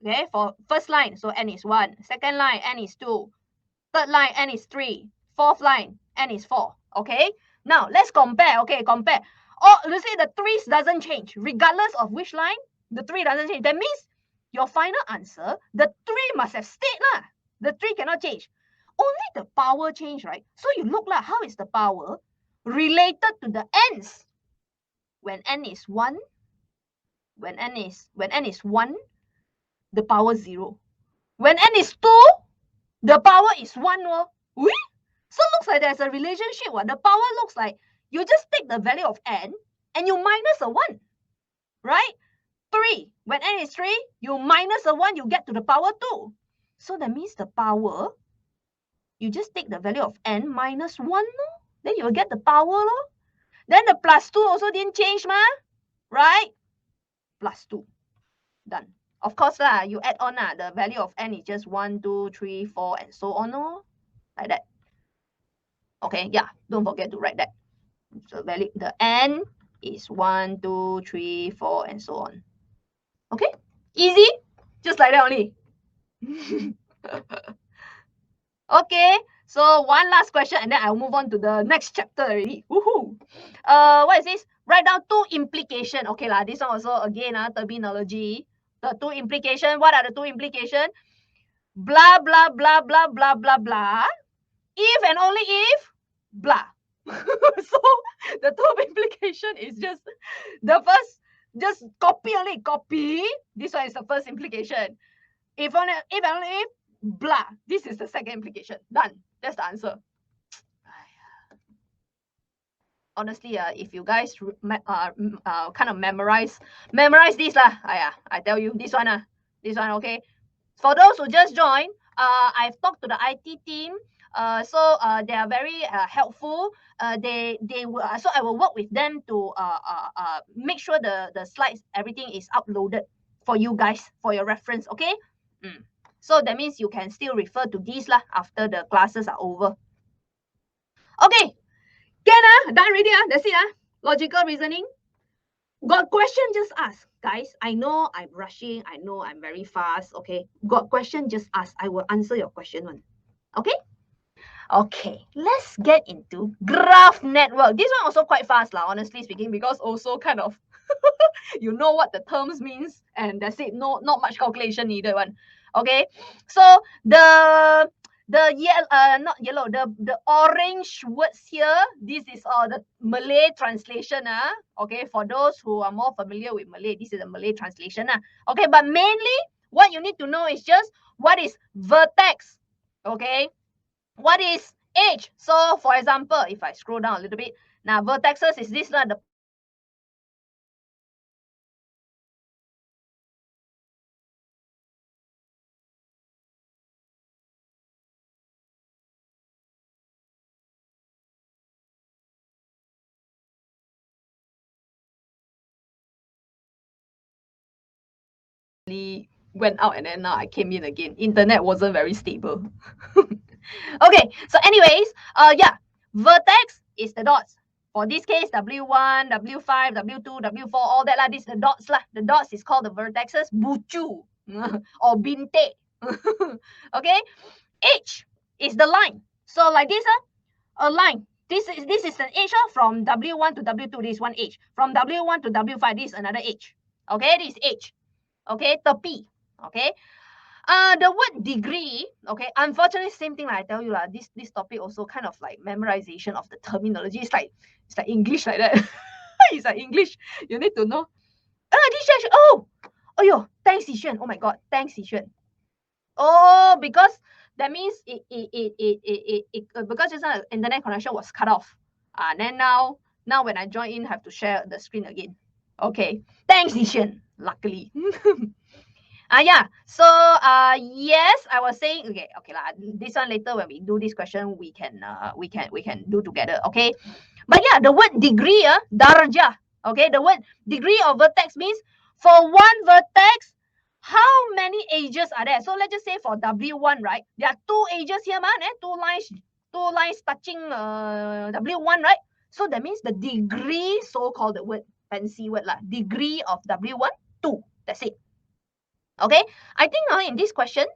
okay, for first line, so n is 1. Second line, n is 2. Third line, n is 3. Fourth line, n is 4. Okay, now let's compare. Okay, compare. Oh, you see the 3's doesn't change regardless of which line. The 3 doesn't change. That means your final answer, the 3 must have stayed lah. The 3 cannot change. only the power change, right? So you look like how is the power related to the n's? When n is 1, when n is 1, the power 0. When n is 2, the power is 1. So looks like there's a relationship. The power looks like you just take the value of n and you minus a 1, right? 3. When n is 3, you minus a 1, you get to the power 2. So that means the power, you just take the value of n minus 1, then you'll get the power. Then the plus 2 also didn't change, right? Plus 2. Done. Of course, you add on the value of n is just 1, 2, 3, 4, and so on. Like that. Okay, yeah, don't forget to write that. So value, the n is 1, 2, 3, 4, and so on. Okay, easy, just like that only. Okay, so one last question and then I'll move on to the next chapter already. Woohoo! What is this? Write down 2 implication. Okay lah, this one also again terminology. The 2 implication. What are the 2 implication? Blah blah blah blah blah blah blah. If and only if blah. So the 2 implication is just the first, just copy only, copy. This one is the first implication. If and only if blah. This is the second implication. Done. That's the answer. Honestly, if you guys kind of memorize this lah. I tell you, this one okay. For those who just joined, I've talked to the IT team. So they are very helpful. They will, so I will work with them to make sure the slides, everything is uploaded for you guys for your reference. Okay. So that means you can still refer to these lah after the classes are over. Okay. Can done already. That's it. Logical reasoning. Got question, just ask. Guys, I know I'm rushing. I know I'm very fast. Okay. Got question, just ask. I will answer your question one. Okay? Okay. Let's get into graph network. This one also quite fast, honestly speaking, because also kind of you know what the terms means, and that's it. No, not much calculation needed one. Okay. So the yellow, not yellow, the orange words here, this is the Malay translation. Okay, for those who are more familiar with Malay, this is a Malay translation. Okay, but mainly what you need to know is just what is vertex. Okay, what is edge. So for example, if I scroll down a little bit, now vertexes is this the went out and then now I came in again. Internet wasn't very stable. Okay, so anyways, yeah, vertex is the dots. For this case, W1, W5, W2, W4, all that this is the dots lah. The dots is called the vertexes, bucu or binte. Okay, edge is the line. So like this, a line. This is an edge from W1 to W2. This is one edge. From W1 to W5, this is another edge. Okay, this is edge. Okay, tepi. Okay. The word degree, okay, unfortunately, same thing like I tell you, this topic also kind of like memorization of the terminology. It's like English like that. It's like English. You need to know. Yo, thanks, Xixuan. Oh my God, thanks, Xixuan. Oh, because that means because just now the internet connection was cut off. Then now when I join in, I have to share the screen again. Okay, thanks, Xixuan. Luckily. Yeah. So yes, I was saying okay lah. This one later when we do this question, we can do together. Okay. But yeah, the word degree, darjah. Okay, the word degree of vertex means for one vertex, how many edges are there? So let's just say for W1, right? There are 2 edges here, man. Two lines touching W1, right? So that means the degree, so-called the word, fancy word lah, degree of W1, 2. That's it. Okay, I think in this question,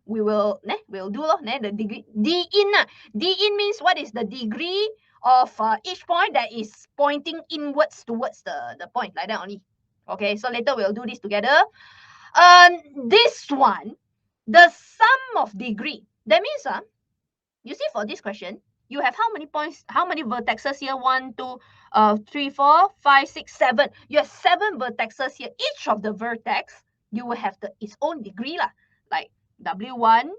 we will we'll do the degree. D in means what is the degree of each point that is pointing inwards towards the point, like that only. Okay, so later we'll do this together. This one, the sum of degree. That means You see, for this question, you have how many points, how many vertexes here? 1, 2, 3, 4, 5, 6, 7. You have 7 vertexes here. Each of the vertex, you will have its own degree lah. Like W1,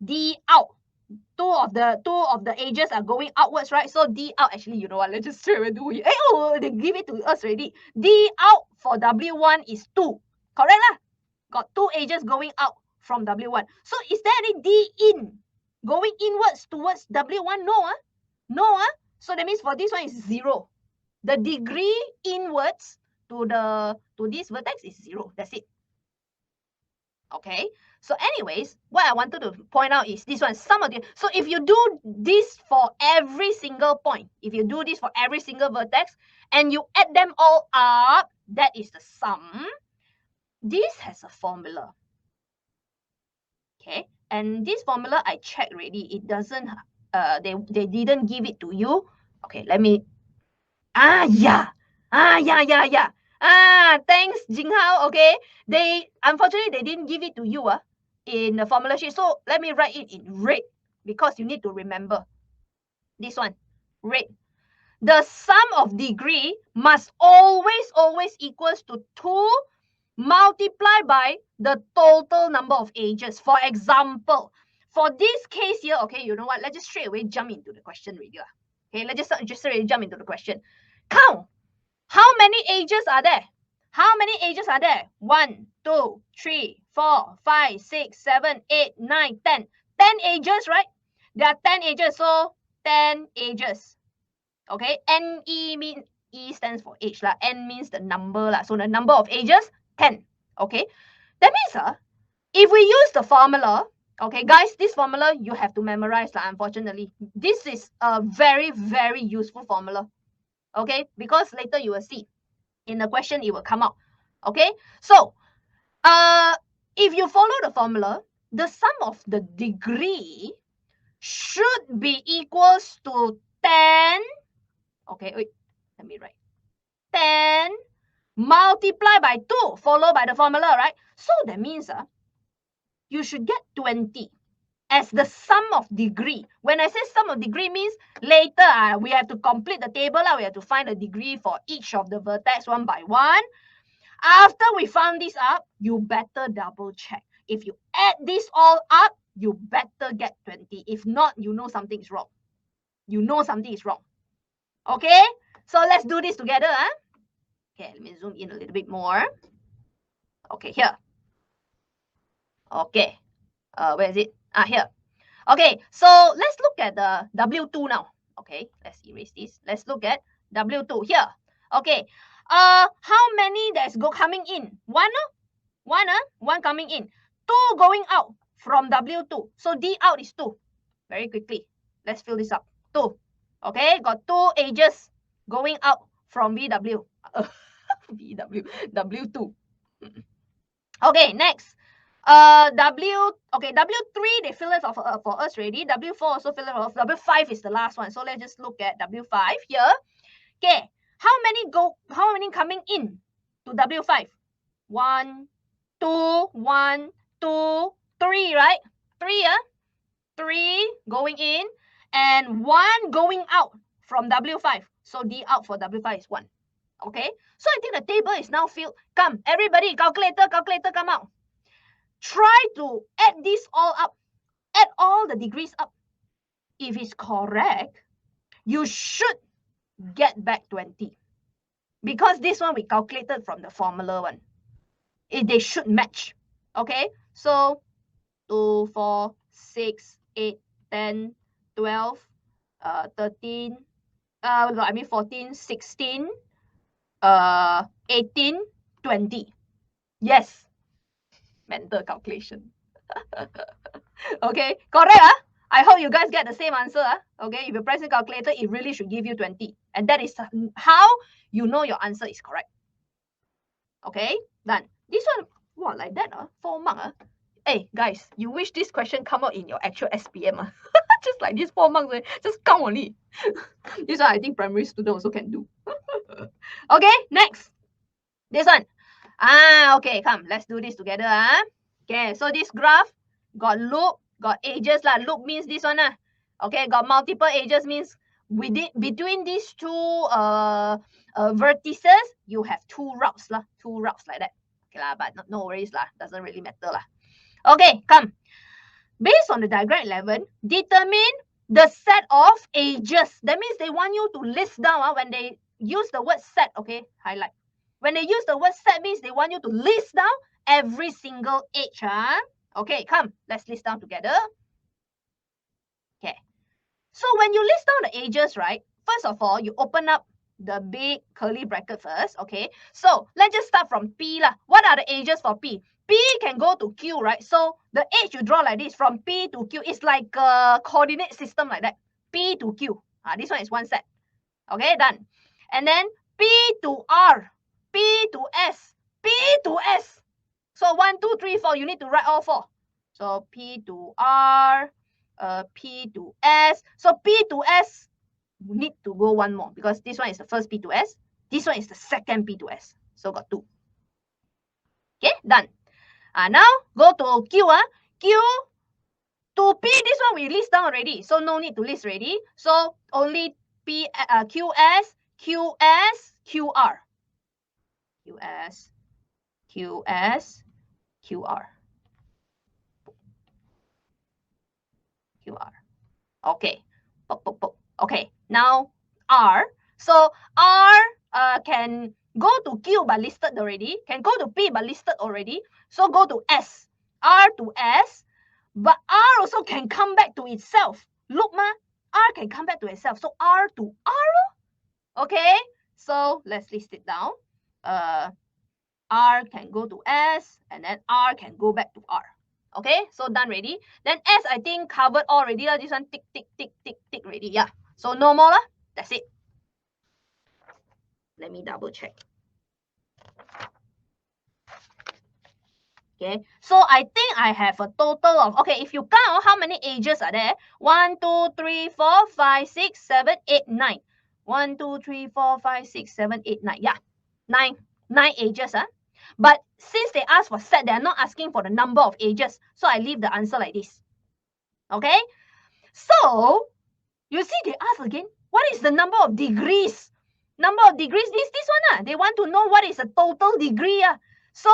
D out. Two of the edges are going outwards, right? So D out, actually, you know what? Let's just straight away do it. Oh, they give it to us already. D out for W1 is 2. Correct lah? Got 2 edges going out from W1. So is there any D in going inwards towards W1? No, no, so that means for this one is 0. The degree inwards to this vertex is 0. That's it. Okay, so anyways, what I wanted to point out is this one, sum of the, so if you do this for every single point, if you do this for every single vertex and you add them all up, that is the sum. This has a formula. Okay, and this formula I checked already. It doesn't, they didn't give it to you. Okay, let me, yeah. Thanks, Jinghao. Okay, unfortunately they didn't give it to you in the formula sheet. So let me write it in red because you need to remember this one, red. The sum of degree must always equals to 2 multiplied by the total number of edges. For example, for this case here, okay, you know what? Let's just straight away jump into the question already. Okay, let's just straight away jump into the question. Count. How many edges are there? How many edges are there? 1, 2, 3, 4, 5, 6, 7, 8, 9, 10. 10 edges, right? There are 10 edges, so 10 edges. Okay, NE means E stands for age lah. N means the number lah. So the number of edges, 10. Okay, that means if we use the formula, okay, guys, this formula you have to memorize lah. Unfortunately, this is a very useful formula. Okay, because later you will see in the question it will come out. Okay, so if you follow the formula, the sum of the degree should be equals to 10. Okay, wait, let me write 10 multiplied by 2 followed by the formula, right? So that means you should get 20 as the sum of degree. When I say sum of degree means later we have to complete the table. We have to find a degree for each of the vertex one by one. After we found this up, you better double check. If you add this all up, you better get 20. If not, you know something is wrong. You know something is wrong. Okay, so let's do this together. Okay, let me zoom in a little bit more. Okay, here. Okay, where is it? Here. Okay, so let's look at the W2 now. Okay, let's erase this. Let's look at W2 here. Okay, how many that's coming in? One coming in. 2 going out from W2. So D out is 2. Very quickly, let's fill this up. 2. Okay, got 2 edges going out from VW. W2. Okay, next. W3 they fill it for us already. W4 also fill it off. W5 is the last one. So let's just look at W5 here. Okay, how many coming in to W5? 1, 2, 1, 2, 3, right? 3, 3 going in and 1 going out from W5. So D out for W5 is 1. Okay, so I think the table is now filled. Come, everybody, calculator, come out. Try to add this all up. Add all the degrees up. If it's correct, you should get back 20. Because this one we calculated from the formula one. They should match. Okay, so 2, 4, 6, 8, 10, 12, 13, 14, 16, 18, 20. Yes. Mental calculation. Okay, correct. I hope you guys get the same answer. Okay, if you press the calculator, it really should give you 20. And that is how you know your answer is correct. Okay, done. This one, what, like that? 4 marks. Hey, guys, you wish this question come out in your actual SPM. Just like this 4 marks, just count only. This one, I think primary student also can do. Okay, next. This one. Okay, come, let's do this together. Okay, so this graph got loop, got edges lah. Loop means this one Okay, got multiple edges means between these two vertices, you have two routes lah, two routes like that. Okay lah, but no worries lah, doesn't really matter lah. Okay, come. Based on the diagram 11, determine the set of edges. That means they want you to list down when they use the word set, okay, highlight. When they use the word set means they want you to list down every single edge. Okay, come, let's list down together. Okay. So when you list down the edges, right, first of all, you open up the big curly bracket first, okay? So let's just start from P lah. What are the edges for P? P can go to Q, right? So the edge you draw like this from P to Q is like a coordinate system like that. P to Q. This one is one set. Okay, done. And then P to R, P to S, P to S. So 1, 2, 3, 4, you need to write all 4. So P to R, P to S. So P to S need to go one more because this one is the first P to S. This one is the second P to S. So got 2. Okay, done. Now go to Q. Q to P, this one we list down already. So no need to list already. So only P, QS, QS, QR. QS, QS, QR. QR. Okay. Okay. Now R. So R can go to Q but listed already. Can go to P but listed already. So go to S. R to S. But R also can come back to itself. Look, R can come back to itself. So R to R. Okay. So let's list it down. R can go to S and then R can go back to R. Okay, so done ready. Then S, I think covered already. This one tick, tick, tick, tick, tick ready. Yeah. So no more. That's it. Let me double check. Okay, so I think I have a total of, okay, if you count how many edges are there? 1, 2, 3, 4, 5, 6, 7, 8, 9. 1, 2, 3, 4, 5, 6, 7, 8, 9. Yeah, 9 edges. But since they ask for set, they are not asking for the number of edges. So I leave the answer like this. Okay, so you see they ask again, what is the number of degrees? Number of degrees, this one. They want to know what is the total degree. So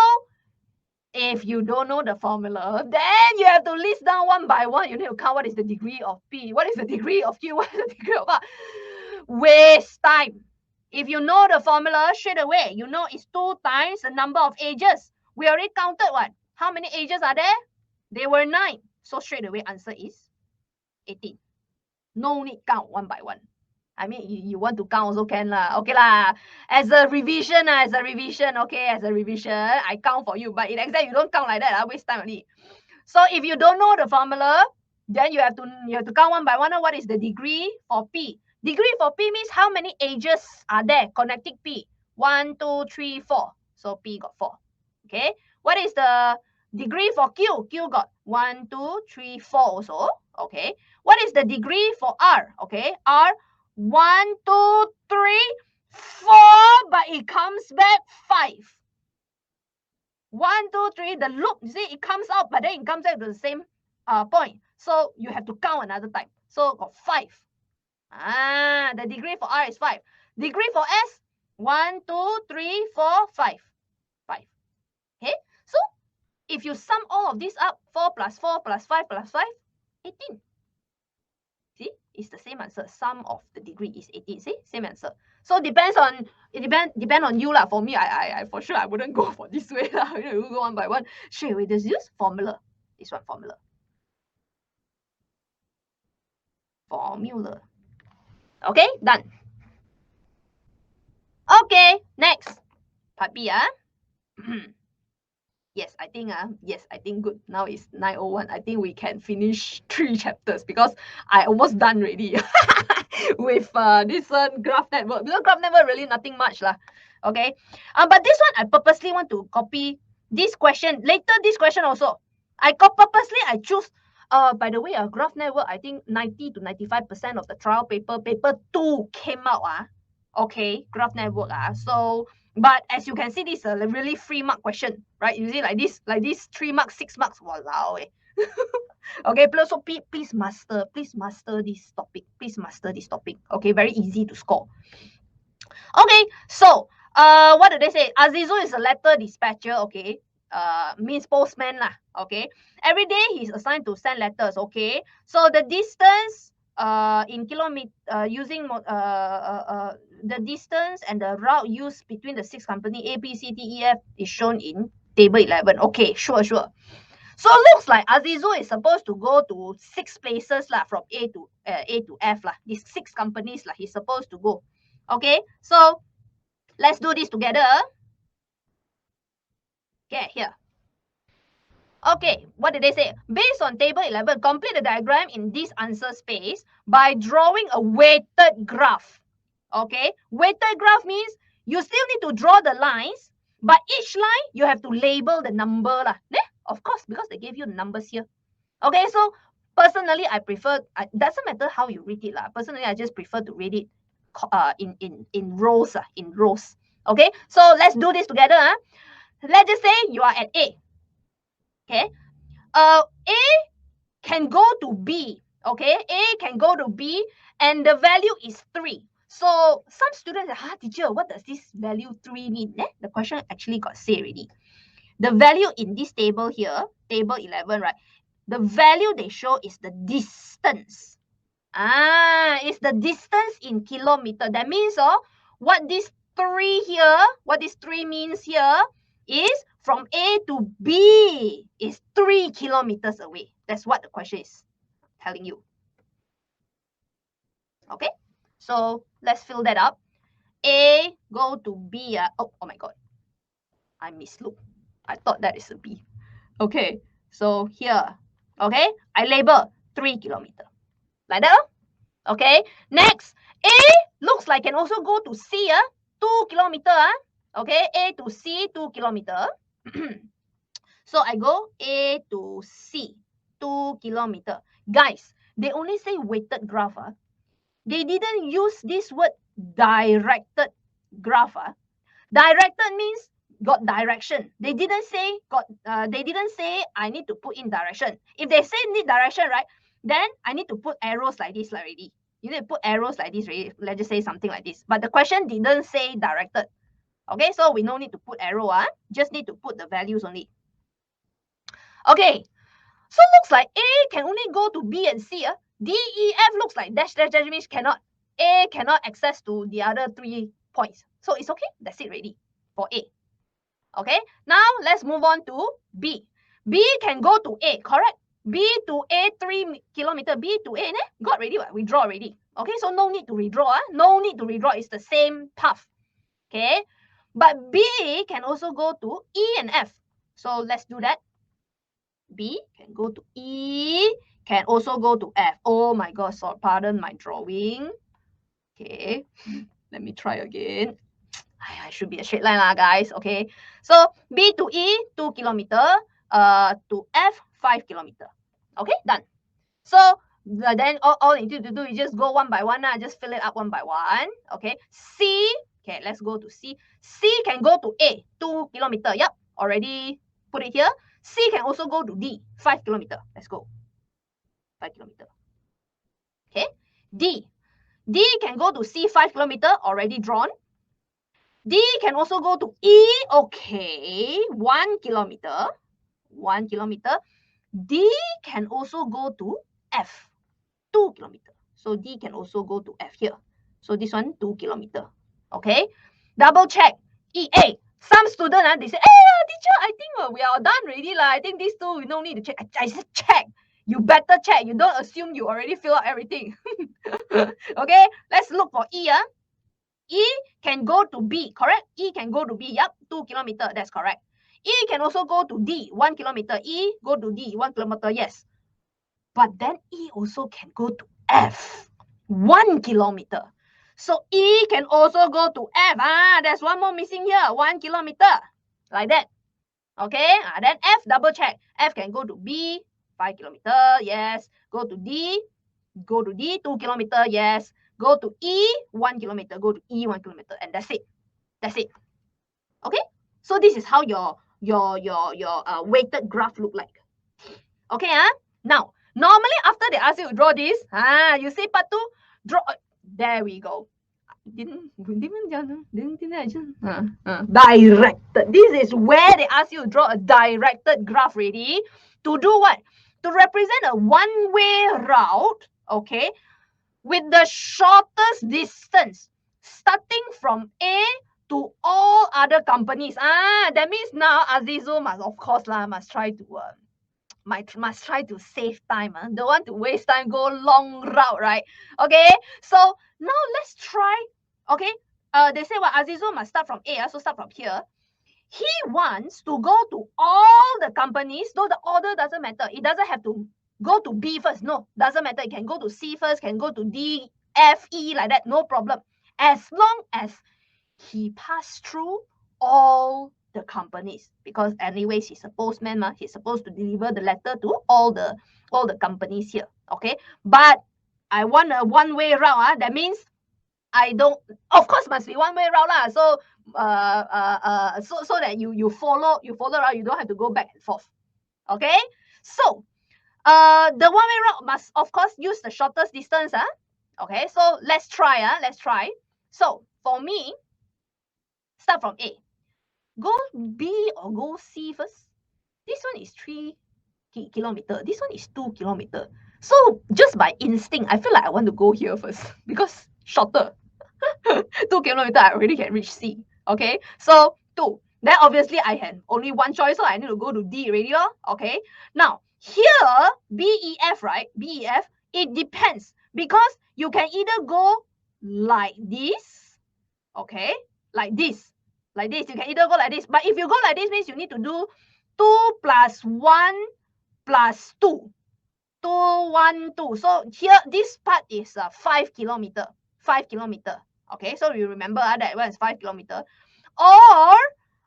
if you don't know the formula, then you have to list down one by one. You need to count what is the degree of P, what is the degree of Q, what is the degree of R. Waste time. If you know the formula straight away, you know it's 2 times the number of edges. We already counted what? How many edges are there? They were 9. So straight away answer is 18. No need count one by one. I mean, you want to count also can lah. Okay lah. As a revision, okay, as a revision, I count for you. But in exam, you don't count like that. Waste time only. So if you don't know the formula, then you have to count one by one. What is the degree for P? Degree for P means how many edges are there connecting P? 1, 2, 3, 4. So P got 4. Okay. What is the degree for Q? Q got 1, 2, 3, 4 also. Okay. What is the degree for R? Okay. R 1, 2, 3, 4, but it comes back 5. 1, 2, 3, the loop, you see, it comes out, but then it comes back to the same point. So you have to count another time. So got 5. The degree for R is 5. Degree for S, 1, 2, 3, 4, 5. 5. Okay, so if you sum all of this up, 4 plus 4 plus 5 plus 5, 18. See, it's the same answer. Sum of the degree is 18. See, same answer. So depend on you lah. For me, I for sure I wouldn't go for this way lah. You go one by one. Straight away, there's this formula. This one formula. Formula. Okay, done. Okay, next. Part B. Yes, I think good. Now it's 9:01. I think we can finish 3 chapters because I almost done already with this one graph network. Because graph network really nothing much lah. Okay. But this one I purposely want to copy this question. Later this question also. I choose. By the way, graph network, I think 90 to 95% of the trial paper 2 came out. Okay, graph network. So but as you can see, this is a really 3 mark question, right? You see like this 3 marks, 6 marks. Walao. Okay, so please master this topic. Please master this topic. Okay, very easy to score. Okay, so what did they say? Azizu is a letter dispatcher. Okay, means postman lah. Okay, every day he's assigned to send letters. Okay, so the distance in kilometer using the distance and the route used between the six company A, B, C, D, E, F is shown in table 11. Okay, sure. So looks like Azizu is supposed to go to 6 places lah, from A to F lah. These 6 companies lah, he's supposed to go. Okay, so let's do this together. Okay, here. Okay, what did they say? Based on table 11, complete the diagram in this answer space by drawing a weighted graph. Okay, weighted graph means you still need to draw the lines, but each line you have to label the number lah. Of course, because they gave you the numbers here. Okay, so personally, I prefer, doesn't matter how you read it lah. Personally, I just prefer to read it in rows. In rows. Okay, so let's do this together. Let's just say you are at A. Okay, A can go to B. Okay, A can go to B, and the value is 3. So some students say, teacher, what does this value 3 mean? The question actually got say already. The value in this table here, table 11, right? The value they show is the distance. It's the distance in kilometer. That means what this 3 here, what this 3 means here is from A to B is 3 kilometers away. That's what the question is telling you. Okay, so let's fill that up. A go to B. Oh my God, I mislooked. I thought that is a B. Okay, so here, okay, I label 3 kilometers. Like that. Okay, next, A looks like can also go to C, 2 kilometers. Okay, A to C, 2 kilometers. So I go A to C, 2 kilometers. Guys, they only say weighted graph. They didn't use this word directed graph. Directed means got direction. They didn't say I need to put in direction. If they say need direction, right, then I need to put arrows like this already. You need to put arrows like this already. Let's just say something like this. But the question didn't say directed. Okay, so we no need to put arrow. Just need to put the values only. Okay, so looks like A can only go to B and C. D, E, F looks like dash means cannot. A cannot access to the other 3 points. So it's okay. That's it already for A. Okay, now let's move on to B. B can go to A, correct? B to A, 3 kilometers. B to A, got already, we draw already. Okay, so no need to redraw. No need to redraw. It's the same path. Okay, but B can also go to E and F. So let's do that. B can go to E, can also go to F. Oh my God, so pardon my drawing. Okay, let me try again. I should be a straight line lah, guys. Okay, so B to E, 2 kilometers. To F, 5 kilometers. Okay, done. So then all you need to do is just go one by one. Just fill it up one by one. Okay, C. Okay, let's go to C. C can go to A, 2 kilometers. Yep, already put it here. C can also go to D, 5 kilometers. Let's go. 5 kilometers. Okay, D. D can go to C, 5 kilometers. Already drawn. D can also go to E. Okay, 1 kilometer. 1 kilometer. D can also go to F, 2 kilometers. So D can also go to F here. So this one, 2 kilometers. Okay, double check. EA. Some student, they say, hey, teacher, I think we are done already. I think these two, we don't need to check. I said, check. You better check. You don't assume you already fill out everything. Okay, let's look for E. E can go to B, correct? E can go to B. Yep, 2 kilometers. That's correct. E can also go to D, 1 kilometer. E go to D, 1 kilometer. Yes. But then E also can go to F, 1 kilometer. So E can also go to F. There's one more missing here, 1 kilometer. Like that. Okay. Then F, double check. F can go to B, 5 kilometer. Yes. Go to D. 2 kilometer. Yes. Go to E, 1 kilometer. Go to E, 1 kilometer. And that's it. That's it. Okay. So this is how your weighted graph look like. Okay, now, normally after they ask you to draw this, you see part 2, draw, there we go. Directed. This is where they ask you to draw a directed graph ready. To do what? To represent a one-way route, okay, with the shortest distance starting from A to all other companies. That means now Azizu must, of course, must try to must try to save time. Don't want to waste time, go long route, right? Okay, so now let's try. Okay, they say what, Azizu must start from A, so start from here. He wants to go to all the companies, though the order doesn't matter. It doesn't have to go to B first. No, doesn't matter. It can go to C first, can go to D, F, E, like that. No problem. As long as he passed through all the companies, because anyways he's a postman, he's supposed to deliver the letter to all the companies here. Okay, but I want a one-way route. That means I don't, of course must be one-way route lah. So so that you follow around, you don't have to go back and forth. Okay, so the one-way route must of course use the shortest distance. Okay, so let's try. So for me, start from A. Go B or go C first. This one is 3 kilometer. This one is 2 kilometer. So just by instinct, I feel like I want to go here first because shorter. 2 kilometer, I already can reach C. Okay, so 2. Then obviously I had only one choice, so I need to go to D already. Okay, now here BEF, right? BEF, it depends because you can either go like this, okay, like this. You can either go like this, but if you go like this, means you need to do 2 plus 1 plus 2. 2, 1, 2. So here, this part is 5 kilometer. 5 kilometer. Okay, so you remember that one is 5 kilometer. Or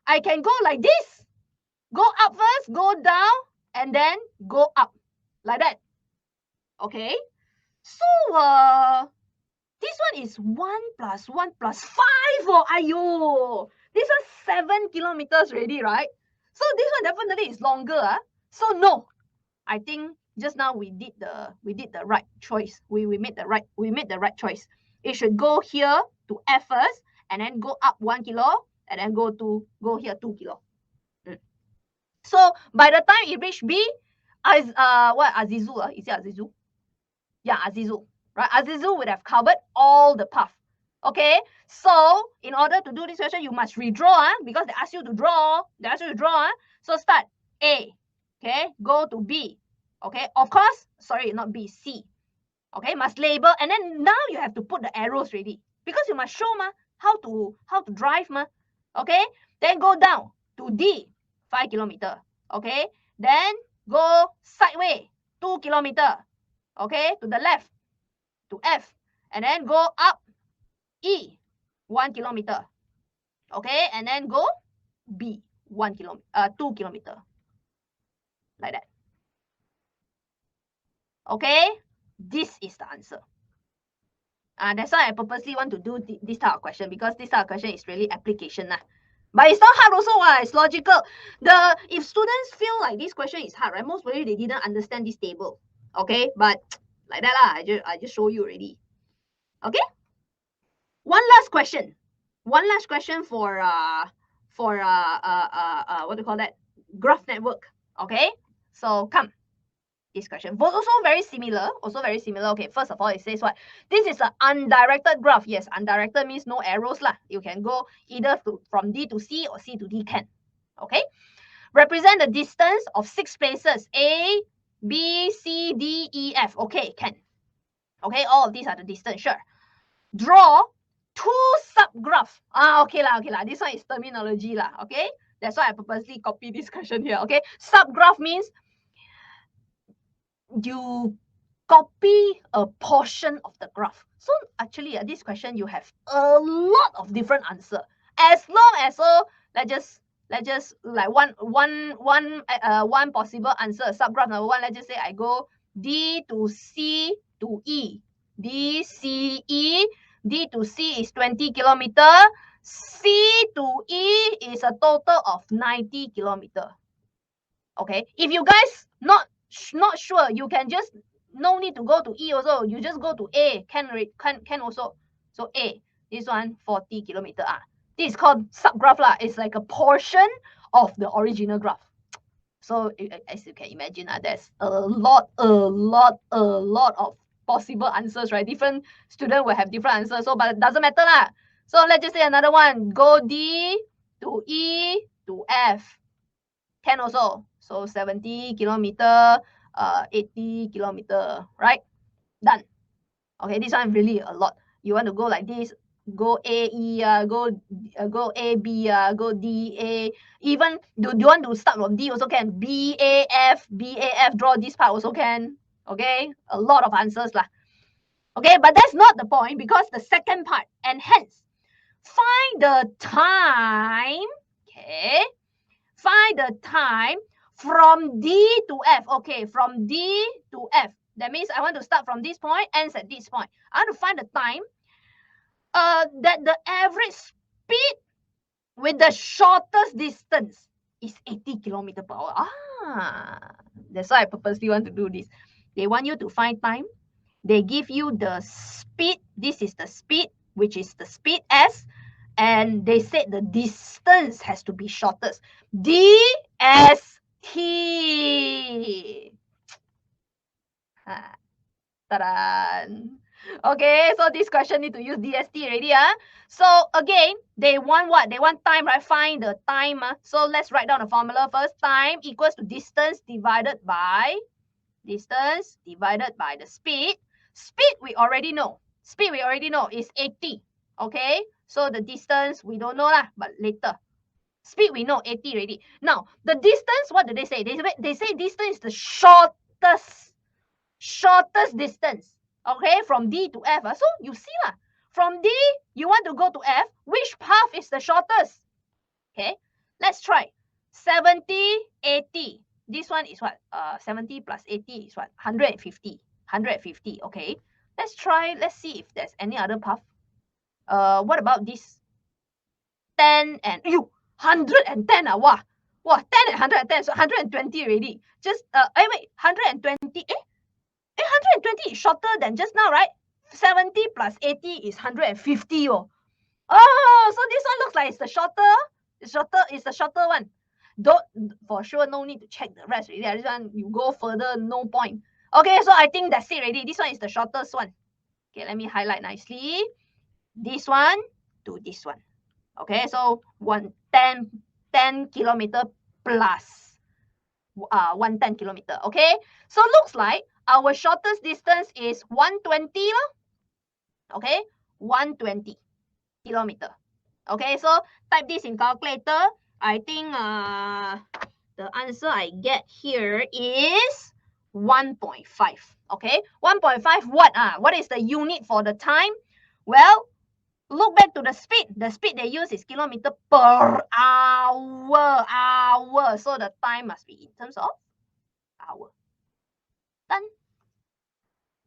I can go like this. Go up first, go down, and then go up. Like that. Okay. So this one is 1 plus 1 plus 5. Oh, ayo. This one 7 kilometers already, right? So this one definitely is longer. So no, I think just now we did the right choice. We made the right choice. It should go here to F first, and then go up 1 kilo, and then go here 2 kilo. So by the time it reached B, Azizu? Is it Azizu? Yeah, Azizu. Right? Azizu would have covered all the path. Okay, so in order to do this question, you must redraw, because they ask you to draw. So start A. Okay, go to B. Okay, of course, sorry, not B, C. Okay, must label, and then now you have to put the arrows ready, because you must show how to drive. Okay, then go down to D, 5 kilometer. Okay, then go sideways, 2 kilometer. Okay, to the left, to F, and then go up E, 1 kilometer. Okay, and then go B, 2 kilometer. Like that. Okay, this is the answer. That's why I purposely want to do this type of question, because this type of question is really application. But it's not hard also. It's logical. If students feel like this question is hard, right? Most probably they didn't understand this table. Okay, but like that I just show you already. Okay. One last question for what do you call that? Graph network. Okay. So come. This question also very similar. Okay, first of all, it says what? This is an undirected graph. Yes, undirected means no arrows lah. You can go either from D to C or C to D can. Okay. Represent the distance of 6 places. A, B, C, D, E, F. Okay, can. Okay, all of these are the distance. Sure. Draw 2 subgraphs. Okay lah. This one is terminology lah. Okay. That's why I purposely copy this question here. Okay. Subgraph means you copy a portion of the graph. So actually, this question you have a lot of different answer. As long as let's just like one possible answer. Subgraph number 1. Let's just say I go D to C to E. D C E. D to C is 20 kilometer. C to E is a total of 90 kilometer. Okay, if you guys not not sure, you can just no need to go to E also. You just go to A. Can also. So A, this one 40 kilometer. This is called subgraph lah. It's like a portion of the original graph. So as you can imagine, there's a lot of possible answers, right? Different student will have different answers. So, but it doesn't matter lah. So let's just say another one. Go D to E to F. Can also. So 70 kilometer, 80 kilometer, right? Done. Okay, this one really a lot. You want to go like this, go A, E, go A, B, go D, A. Even do you want to start from D also can. B, A, F, draw this part also can. Okay, a lot of answers lah. Okay, but that's not the point because the second part, and hence, find the time. Okay, find the time from D to F. Okay, from D to F. That means I want to start from this point, ends at this point. I want to find the time that the average speed with the shortest distance is 80 kilometer per hour. That's why I purposely want to do this. They want you to find time. They give you the speed. This is the speed, which is the speed S. And they said the distance has to be shortest. DST. Ta-da. Okay, so this question need to use DST already. So again, they want what? They want time, right? Find the time. So let's write down the formula first. Time equals to distance divided by the speed. Speed we already know. Speed we already know is 80. Okay, so the distance we don't know lah, but later. Speed we know 80 already. Now the distance, what do they say? They say distance is the shortest distance. Okay, from D to F. So you see lah, from D you want to go to F, which path is the shortest? Okay, let's try. 70, 80. This one is what? 70 plus 80 is what? 150. 150. Okay, let's try. Let's see if there's any other path. What about this? 10 and 110. Wow, 10 and 110. So 120 already. Just wait, 120. 120 is shorter than just now, right? 70 plus 80 is 150. Oh, so this one looks like it's the shorter. It's the shorter one. Don't, for sure, no need to check the rest already. This one, you go further, no point. Okay, so I think that's it already. This one is the shortest one. Okay, let me highlight nicely. This one to this one. Okay, so 10 kilometer plus 110 kilometer. Okay, so looks like our shortest distance is 120. Okay, 120 kilometer. Okay, so type this in calculator. I think the answer I get here is 1.5. Okay, 1.5 what? What is the unit for the time? Well, look back to the speed. The speed they use is kilometer per hour. So the time must be in terms of hour. Done.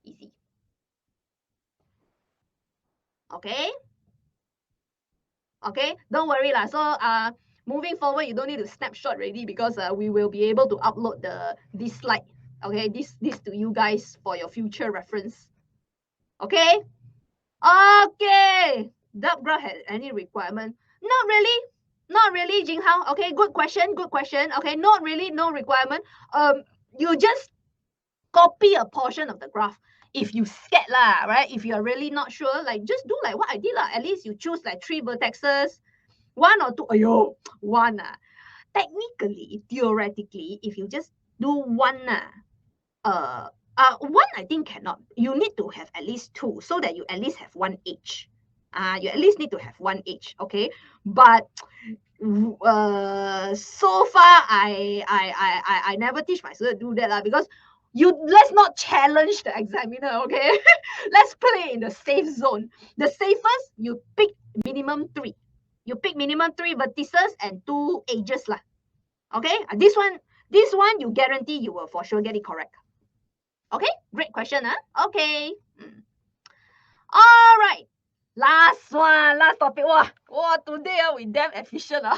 Easy. Okay. Okay, don't worry lah. So moving forward, you don't need to snapshot already because we will be able to upload this slide. Okay, this to you guys for your future reference. Okay. Okay. Dub graph has any requirement? Not really, Jing Hao. Okay, good question. Okay, not really, no requirement. You just copy a portion of the graph. If you scared lah, right? If you're really not sure, like just do like what I did lah. At least you choose like 3 vertexes, 1 or 2. One. Technically, theoretically, if you just do one, one I think cannot. You need to have at least 2 so that you at least have 1 each. You at least need to have 1 each. Okay, but so far I never teach my students to do that lah, because let's not challenge the examiner, okay? Let's play in the safe zone. The safest, you pick minimum 3. You pick minimum 3 vertices and 2 edges lah. Okay? This one you guarantee you will for sure get it correct. Okay? Great question, Okay. All right. Last topic. Wow, today we damn efficient. 3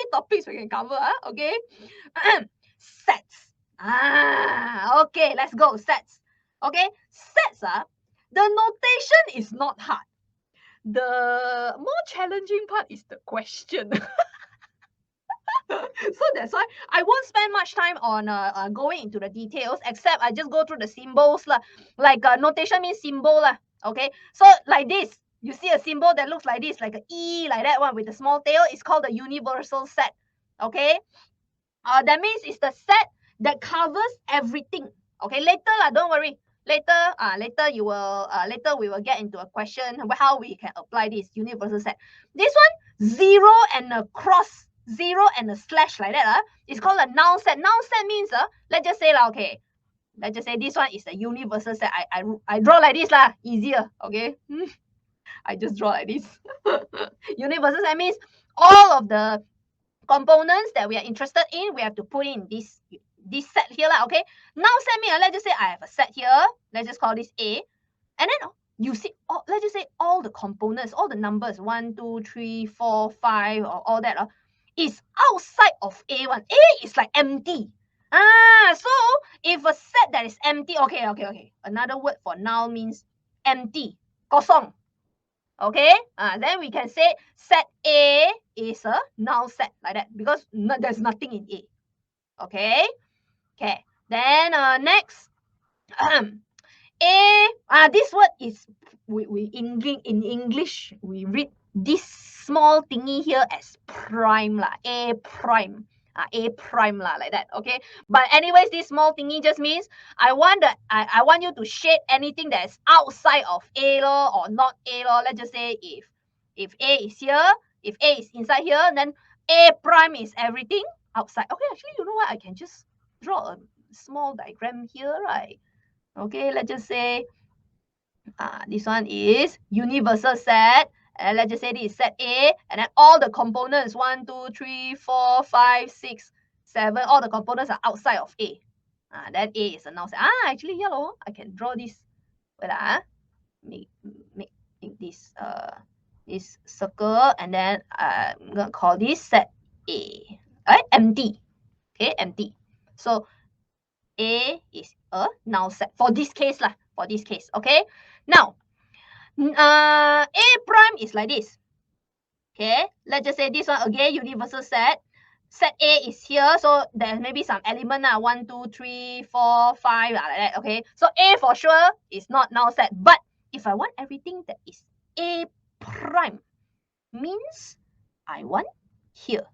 topics we can cover, okay? Sets. Okay, let's go. Sets. Okay, sets, the notation is not hard. The more challenging part is the question. So that's why I won't spend much time on going into the details, except I just go through the symbols lah. Like notation means symbol lah. Okay, so like this, you see a symbol that looks like this, like an E, like that one with a small tail. It's called the universal set. Okay, that means it's the set that covers everything. Okay, later lah, don't worry. Later you will later we will get into a question how we can apply this universal set. This one, zero and a cross, zero and a slash like that, it's called a null set. Null set means let's just say okay, let's just say this one is a universal set. I draw like this lah, easier. Okay. I just draw like this. Universal set means all of the components that we are interested in, we have to put in this set here lah. Okay, now set me let's just say I have a set here, let's just call this A, and then you see let's just say all the components, all the numbers 1 2 3 4 5 or all that is outside of A1. A is like empty. So if a set that is empty, okay, another word for null means empty, kosong. Okay, then we can say set A is a null set like that, because there's nothing in A. Okay, then next, A, this word is, we in English we read this small thingy here as prime lah, A prime. A prime lah, like that. Okay, but anyways, this small thingy just means I want you to shade anything that's outside of A law or not A law. Let's just say if A is here, if A is inside here, then A prime is everything outside. Okay, actually, you know what? I can just draw a small diagram here, right? Okay, let's just say this one is universal set. And let's just say this is set A, and then all the components 1 2 3 4 5 6 7, all the components are outside of A. Then A is a null set. Actually, yellow. I can draw this. Wait, make this this circle, and then I'm gonna call this set A. Right, empty. Okay, empty. So A is a null set for this case lah. For this case, okay. Now, A prime is like this. Okay, let's just say this one again, universal set. Set A is here, so there's maybe some element 1 2 3 4 5 like that. Okay, so A for sure is not null set. But if I want everything that is A prime, means I want here,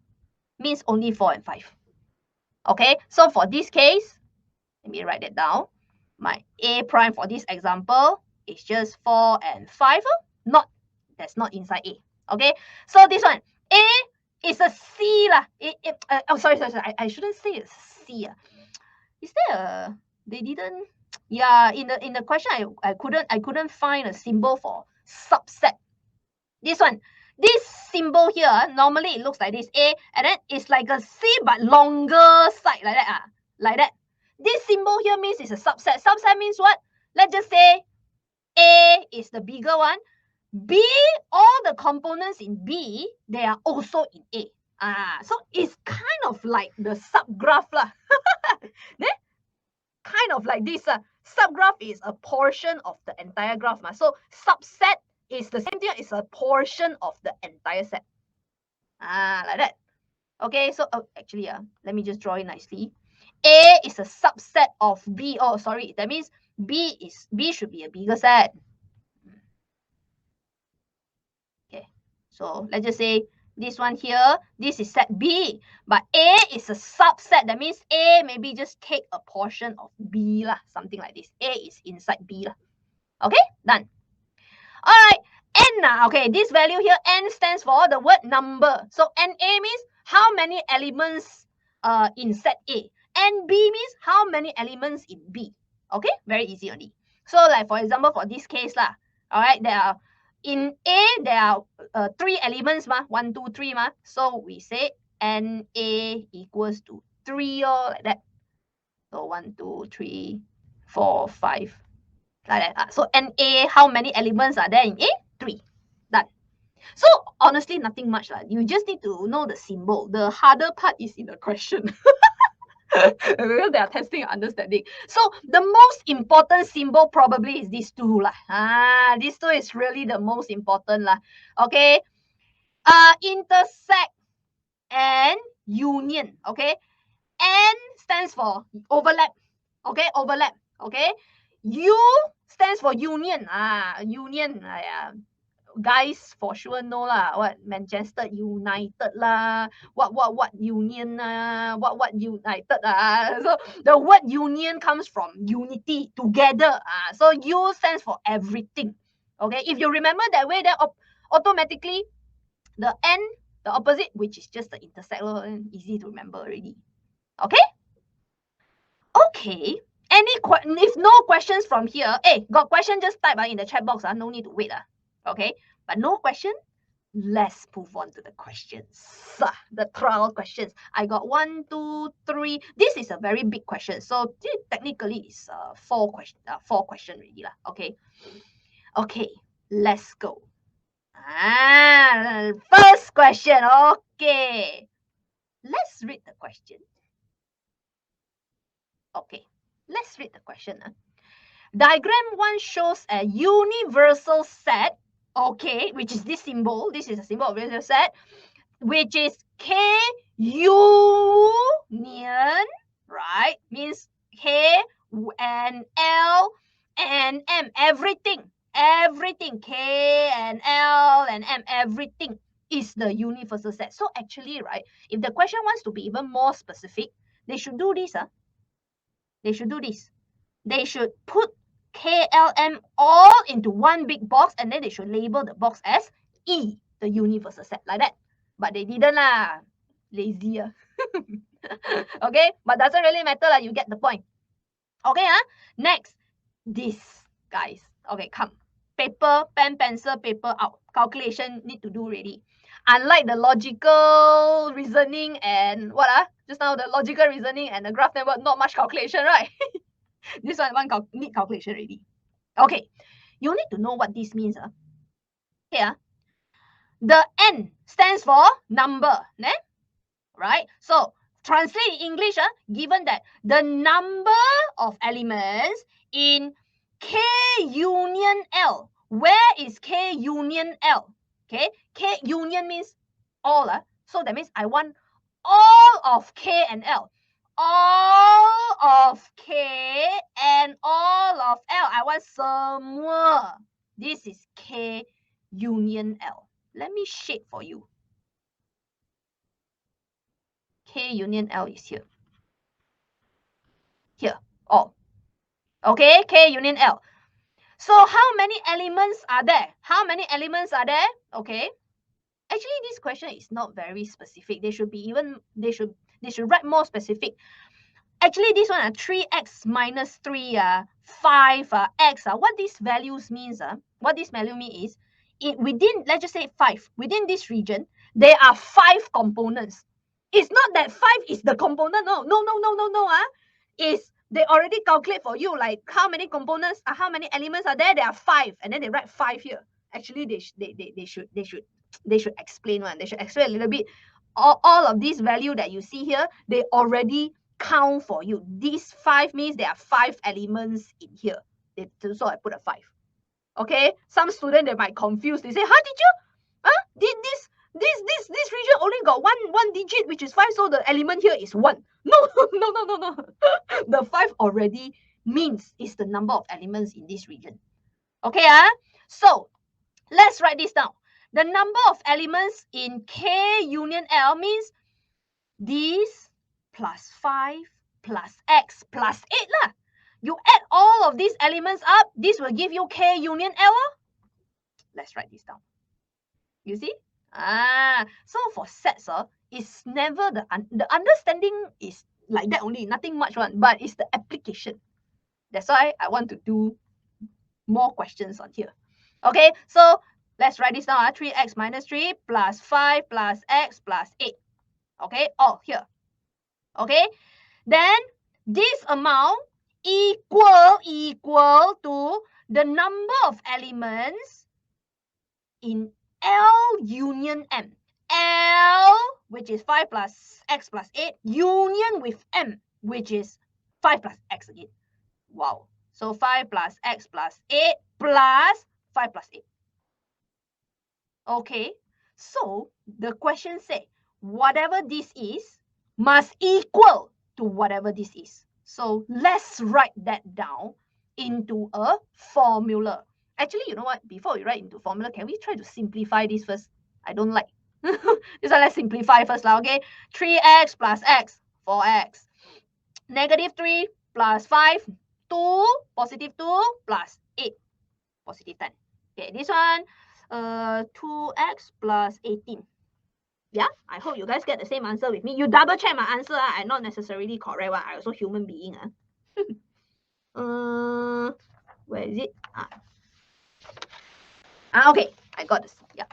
means only 4 and 5. Okay, so for this case, let me write it down. My A prime for this example is just 4 and 5. That's not inside A. Okay, so this one, A is a C lah. Sorry. I shouldn't say it's C. Is there a? They didn't. Yeah, in the question, I couldn't find a symbol for subset. This one, this symbol here, normally it looks like this A, and then it's like a C but longer side like that. Like that. This symbol here means it's a subset. Subset means what? Let's just say A is the bigger one. B, all the components in B, they are also in A. So it's kind of like the subgraph lah. Kind of like this. Subgraph is a portion of the entire graph. So subset is the same thing, it's a portion of the entire set. Like that. Okay, so actually, let me just draw it nicely. A is a subset of B. Oh, sorry, that means B should be a bigger set. Okay, so let's just say this one here, this is set B, but A is a subset. That means A maybe just take a portion of B lah, something like this. A is inside B lah. Okay, done. All right, N. Okay, this value here, N stands for the word number. So NA means how many elements in set A. NB means how many elements in B. Okay, very easy only. So like for example, for this case lah, all right, there are in A there are 3 elements 1 2 3 So we say NA equals to 3 like that. So 1 2 3 4 5 like that. So NA, how many elements are there in A? 3. Done. So honestly, nothing much lah. You just need to know the symbol. The harder part is in the question. because they are testing your understanding. So the most important symbol probably is these two lah. These two is really the most important lah. Okay. Intersect and union. Okay. N stands for overlap. Okay, overlap. Okay. U stands for union. Union. Guys for sure know lah. What Manchester United lah. What union what united So the word union comes from unity, together. So U stands for everything. Okay, if you remember that way, then automatically the N, the opposite, which is just the intersect, easy to remember already. Okay. Okay. If no questions from here, hey, got question, just type in the chat box. No need to wait. Okay. But no question, let's move on to the questions. The trial questions. I got 1, 2, 3. This is a very big question. So technically it's 4 question already lah. Okay. Okay. Let's go. First question. Okay. Let's read the question. Okay. Let's read the question. Diagram 1 shows a universal set, okay, which is this symbol. This is a symbol of universal set, which is K union, right? Means K and L and M, everything, K and L and M, everything is the universal set. So actually, right, if the question wants to be even more specific, they should do this. They should do this. They should put KLM all into one big box, and then they should label the box as E, the universal set, like that. But they didn't lah. Lazy. Okay, but doesn't really matter lah. You get the point. Okay, next, this, guys. Okay, come. Paper, pen, pencil, paper out. Calculation need to do already. Unlike the logical reasoning and what just now the logical reasoning and the graph network, not much calculation, right? This one need calculation already. Okay, you need to know what this means. Here, the N stands for number, right? So translate in English, given that the number of elements in K union L. Where is K union L? Okay, K union means all. So that means I want all of K and L. All of K and all of L. I want semua. This is K union L. Let me shape for you. K union L is here. Here, all. Okay, K union L. So how many elements are there? How many elements are there? Okay. Actually, this question is not very specific. They should write more specific. Actually, this one 3x minus 3, 5, x. What these values means, what this value means is, within, let's just say 5, within this region, there are 5 components. It's not that 5 is the component. No. Is they already calculate for you like how many components, how many elements are there? There are 5, and then they write 5 here. Actually, they should explain one. They should explain a little bit. All of these value that you see here, they already count for you. These 5 means there are 5 elements in here. So I put a 5. Okay. Some student, they might confuse. They say, teacher, this region only got one digit, which is 5, so the element here is 1. No. The 5 already means it's the number of elements in this region. Okay, so let's write this down. The number of elements in K union L means this plus 5 plus x plus 8 lah. You add all of these elements up, this will give you K union L. Let's write this down. You see? So for sets, it's never the understanding is like that only, nothing much one, but it's the application. That's why I want to do more questions on here. Okay, so let's write this down. 3x minus 3 plus 5 plus x plus 8. Okay, all here. Okay, then this amount equal to the number of elements in L union M. L, which is 5 plus x plus 8, union with M. which is 5 plus x again. Wow. So 5 plus x plus 8 plus 5 plus 8. Okay. So the question say, whatever this is must equal to whatever this is. So let's write that down into a formula. Actually, you know what? Before we write into formula, can we try to simplify this first? I don't like. This one, let's simplify first. Okay. 3x plus x, 4x. Negative 3 plus 5, 2, positive 2 plus 8, positive 10. Okay, this one, 2x plus 18. Yeah, I hope you guys get the same answer with me. You double check my answer. I'm not necessarily correct one. I also human being. Where is it? Okay, I got this. Yeah.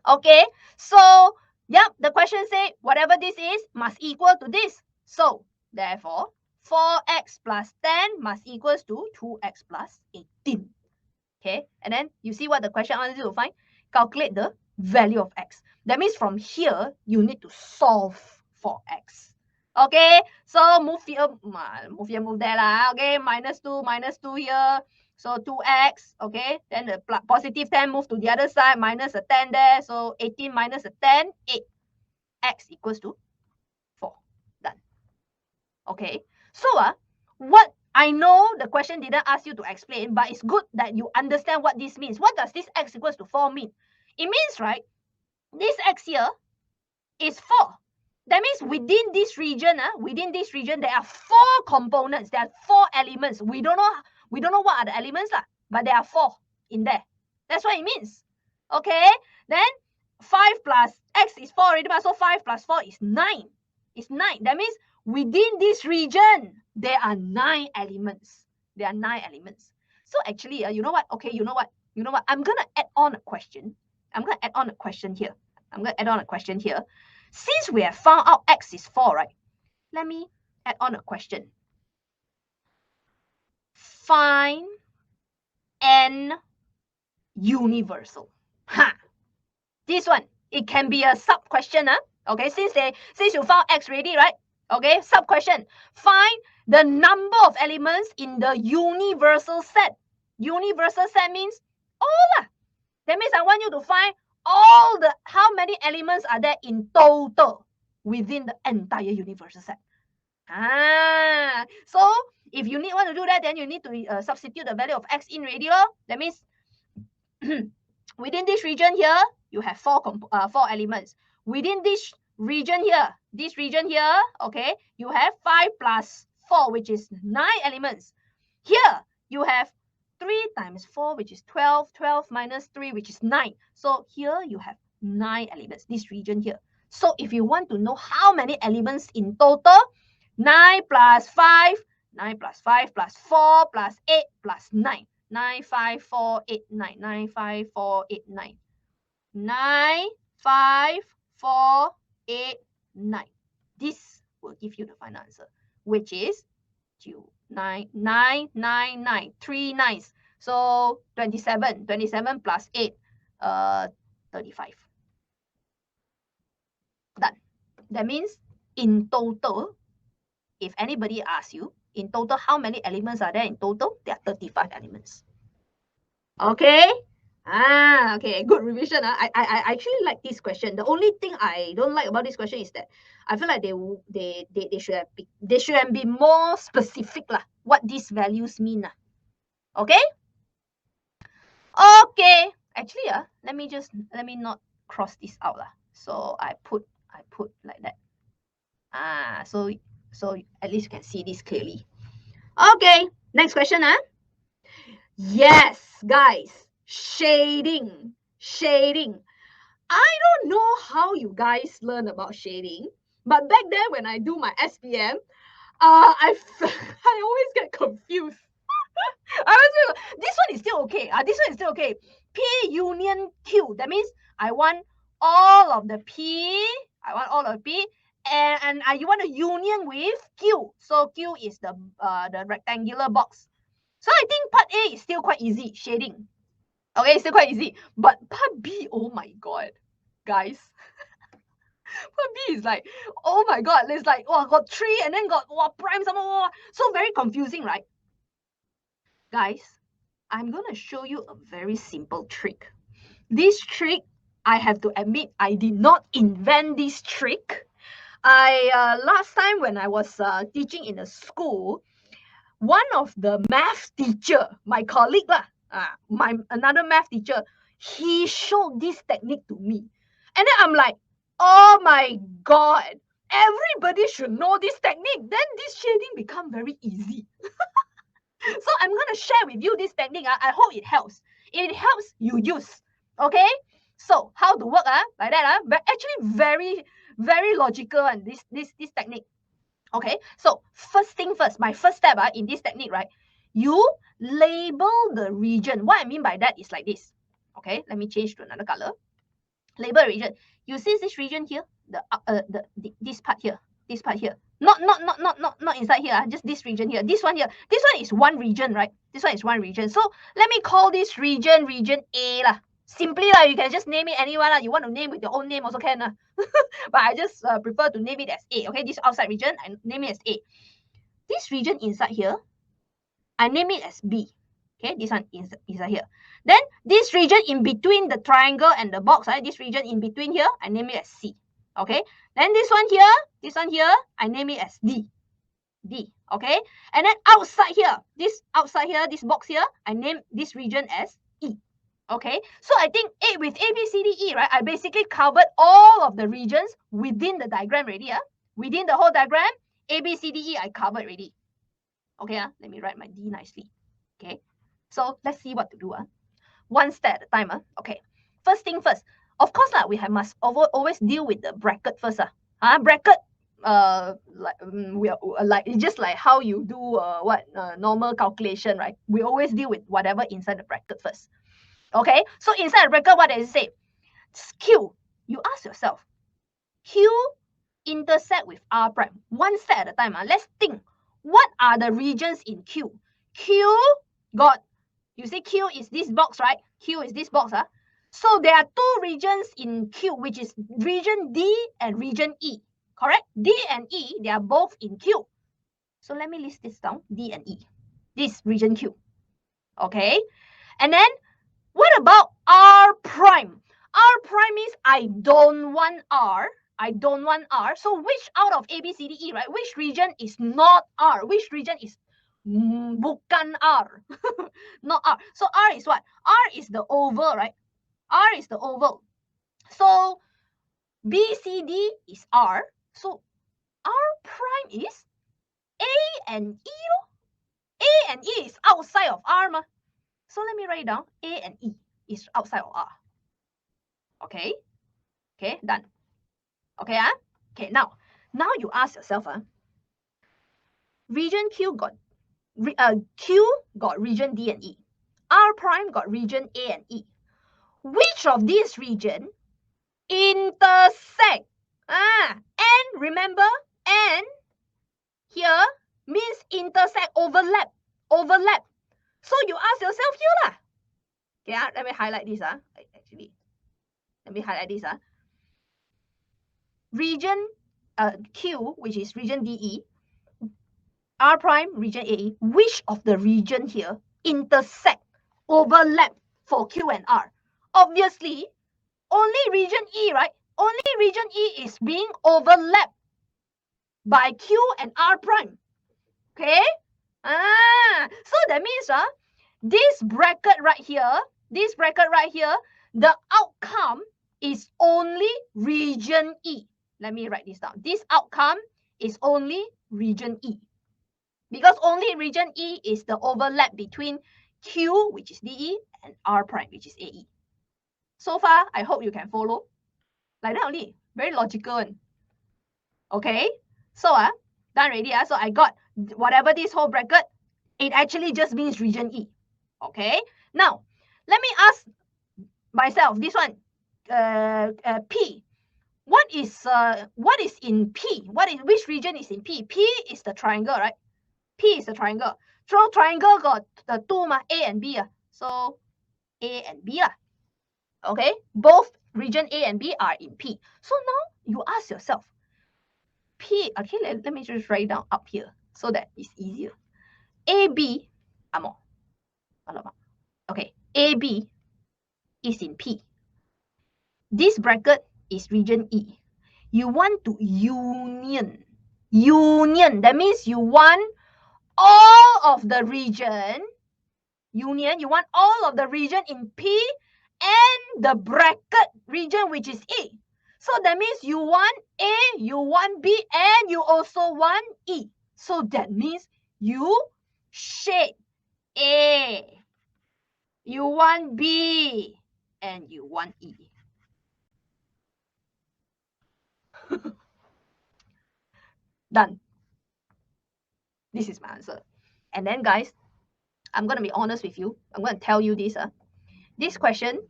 Okay, so yeah, the question say whatever this is must equal to this. So therefore, 4x plus 10 must equals to 2x plus 18. Okay, and then you see what the question asks you to find? Calculate the value of x. That means from here, you need to solve for x. Okay, so move here, move there lah. Okay, minus 2 here. So 2x, okay, then the positive 10 move to the other side, minus a 10 there. So 18 minus a 10, 8. X equals to 4. Done. Okay, so what I know the question didn't ask you to explain, but it's good that you understand what this means. What does this x equals to 4 mean? It means, right, this x here is 4. That means within this region, there are 4 components. There are 4 elements. We don't know what are the elements, but there are 4 in there. That's what it means. Okay, then 5 plus x is 4 already, so 5 plus 4 is 9. It's 9. That means within this region, there are 9 elements. There are 9 elements. So actually, you know what? Okay, you know what? I'm going to add on a question. Here. Since we have found out x is 4, right? Let me add on a question. Find n universal. This one, it can be a sub question. Okay, since you found x already, right? Okay, sub question. Find the number of elements in the universal set. Universal set means all. That means I want you to find how many elements are there in total within the entire universal set. So if you want to do that, then you need to substitute the value of x in already. That means within this region here, you have 4 elements. Within this region here, okay, you have 5 plus 4, which is 9 elements. Here, you have 3 times 4, which is 12. 12 minus 3, which is 9. So here, you have 9 elements, this region here. So if you want to know how many elements in total, 9 plus 5, 9 plus 5 plus 4 plus 8 plus 9. 9, 5, 4, 8, 9. 9, 5, 4, 8, 9. 9, 5, 4, 8, 9. This will give you the final answer, which is 2, 9, 9, 9, 9. 3 nines. So 27. 27 plus 8, 35. Done. That means in total, if anybody asks you, in total, how many elements are there in total? There are 35 elements. Okay? Okay, good revision. I actually like this question. The only thing I don't like about this question is that I feel like they should have been more specific what these values mean. Okay? Okay. Actually, let me not cross this out. So I put like that. So at least you can see this clearly. Okay, next question. Yes, guys, shading. I don't know how you guys learn about shading, but back then when I do my SPM, I always get confused. This one is still okay. This one is still okay. P union Q. That means I want all of the P. And you want a union with Q. So Q is the rectangular box. So I think part A is still quite easy, shading. Okay, it's still quite easy. But part B, oh my god, guys. But B is like, oh my god, it's like, oh, got 3 and then got prime some more. So very confusing, right? Guys, I'm gonna show you a very simple trick. This trick, I have to admit, I did not invent this trick. Last time when I was teaching in a school, one of the math teacher, my colleague lah, another math teacher, he showed this technique to me. And then I'm like, oh my god, everybody should know this technique. Then this shading become very easy. So I'm going to share with you this technique. I hope it helps. If it helps, you use. Okay? So how to work? Like that. But actually very, very logical and this technique. Okay, so first thing first, my first step in this technique, right? You label the region. What I mean by that is like this. Okay, let me change to another color. Label region. You see this region here, this part here, this part here. Not inside here. Just this region here. This one here. This one is one region, right? This one is one region. So let me call this region A lah. Simply lah, you can just name it anyone lah. You want to name with your own name also can lah. But I just prefer to name it as A. Okay, this outside region, I name it as A. This region inside here, I name it as B. Okay, this one is inside here. Then this region in between the triangle and the box, right? This region in between here, I name it as C. Okay, then this one here, I name it as D. D. Okay, and then outside here, this box here, I name this region as E. Okay, so I think with A, B, C, D, E, right? I basically covered all of the regions within the diagram already. Within the whole diagram, A, B, C, D, E, I covered already. Okay, let me write my D nicely. Okay, so let's see what to do. One step at a time. Okay, first thing first. Of course, we must always deal with the bracket first. Bracket, we are like it's just like how you do normal calculation, right? We always deal with whatever inside the bracket first. Okay, so inside the bracket, what does it say? Q. You ask yourself, Q intersect with R prime. One step at a time. Let's think. What are the regions in Q? Q got, you see Q is this box, right? Q is this box. So there are two regions in Q, which is region D and region E. Correct? D and E, they are both in Q. So let me list this down. D and E. This region Q. Okay. And then what about R prime? R prime means I don't want R. I don't want R. So which out of A, B, C, D, E, right? Which region is not R? Which region is bukan R? Not R. So R is what? R is the oval, right? R is the oval. So B, C, D is R. So R prime is A and E. A and E is outside of R. So let me write down A and E is outside of R. Okay. Okay, done. Okay, okay, now you ask yourself, region Q got region D and E. R prime got region A and E. Which of these region intersect? And remember, and here means intersect, overlap. So you ask yourself here lah. Okay, let me highlight this. Actually, let me highlight this. Region Q, which is region DE, R prime, region AE, which of the region here intersect, overlap for Q and R? Obviously, only region E, right? Only region E is being overlapped by Q and R prime. Okay? So that means this bracket right here, the outcome is only region E. Let me write this down. This outcome is only region E. Because only region E is the overlap between Q, which is DE, and R prime, which is AE. So far, I hope you can follow. Like that only. Very logical. Okay? So, done already. So I got whatever this whole bracket, it actually just means region E. Okay? Now, let me ask myself, this one, P. What is in P? Which region is in P? P is the triangle, right? P is the triangle. So triangle got the two A and B. So A and B. Okay, both region A and B are in P. So now you ask yourself, P, okay, let me just write down up here so that it's easier. AB, okay, AB is in P. This bracket is region E. You want to union. Union, that means you want all of the region, union, you want all of the region in P and the bracket region, which is E. So that means you want A, you want B, and you also want E. So that means you shade A, you want B, and you want E. Done. This is my answer. And then guys, I'm going to be honest with you. I'm going to tell you this. This question,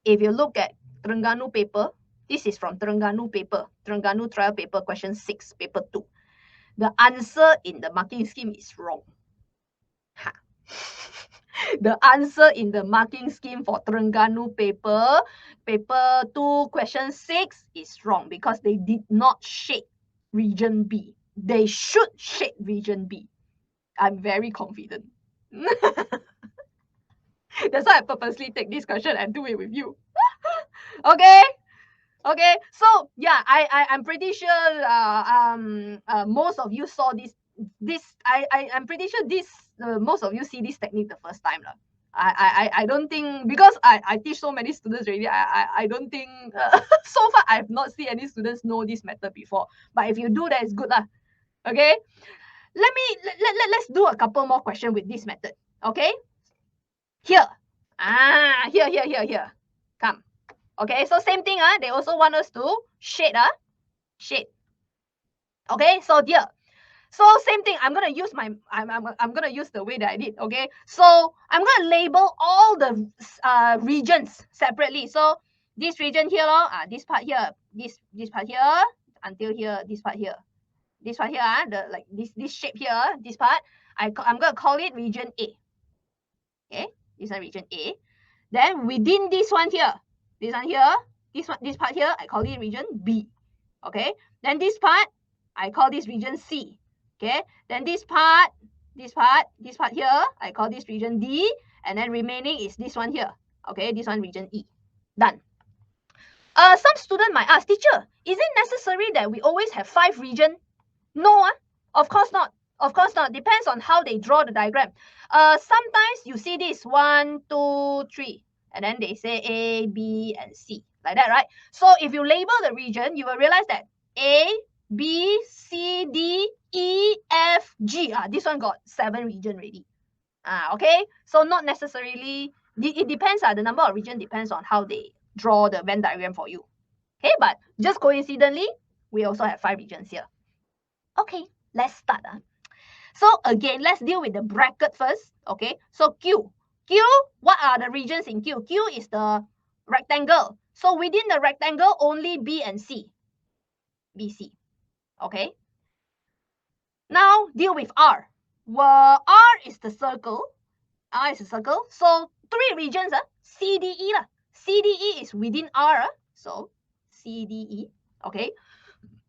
if you look at Terengganu paper, this is from Terengganu paper, Terengganu trial paper, question 6, paper 2. The answer in the marking scheme is wrong. Ha. The answer in the marking scheme for Terengganu paper, paper 2, question 6 is wrong because they did not shade region B. They should shade region B. I'm very confident. That's why I purposely take this question and do it with you. Okay. Okay, so yeah, I'm pretty sure most of you saw I'm pretty sure most of you see this technique the first time lah. I don't think, because I teach so many students already, I don't think so far I've not seen any students know this method before. But if you do, that is good lah. Okay, let's do a couple more questions with this method. Okay, here, here, come. Okay, so same thing, they also want us to shade, shade. Okay, so here, so same thing, I'm gonna use I'm gonna use the way that I did. Okay, so I'm gonna label all the regions separately. So this region here, this part here, this part here, until here, this part here, the like this shape here, this part, I'm gonna call it region A. Okay, this one region A. Then within this one here, this one here, this part here, I call it region B. Okay, then this part, I call this region C. Okay, then this part here, I call this region D, and then remaining is this one here. Okay, this one region E. Done. Some student might ask, teacher, is it necessary that we always have 5 regions? No, of course not. Of course not. Depends on how they draw the diagram. Sometimes you see this 1, 2, 3, and then they say A, B, and C, like that, right? So if you label the region, you will realize that A, B, C, D, E, F, G. This one got 7 region already. Okay, so not necessarily. It depends. The number of region depends on how they draw the Venn diagram for you. Okay, but just coincidentally, we also have 5 regions here. Okay, let's start. So again, let's deal with the bracket first. Okay, so Q, what are the regions in Q? Q is the rectangle. So within the rectangle, only B and C. B, C. Okay. Now deal with R. Well, R is the circle. R is a circle. So 3 regions, C, D, E. C, D, E is within R. So C, D, E. Okay.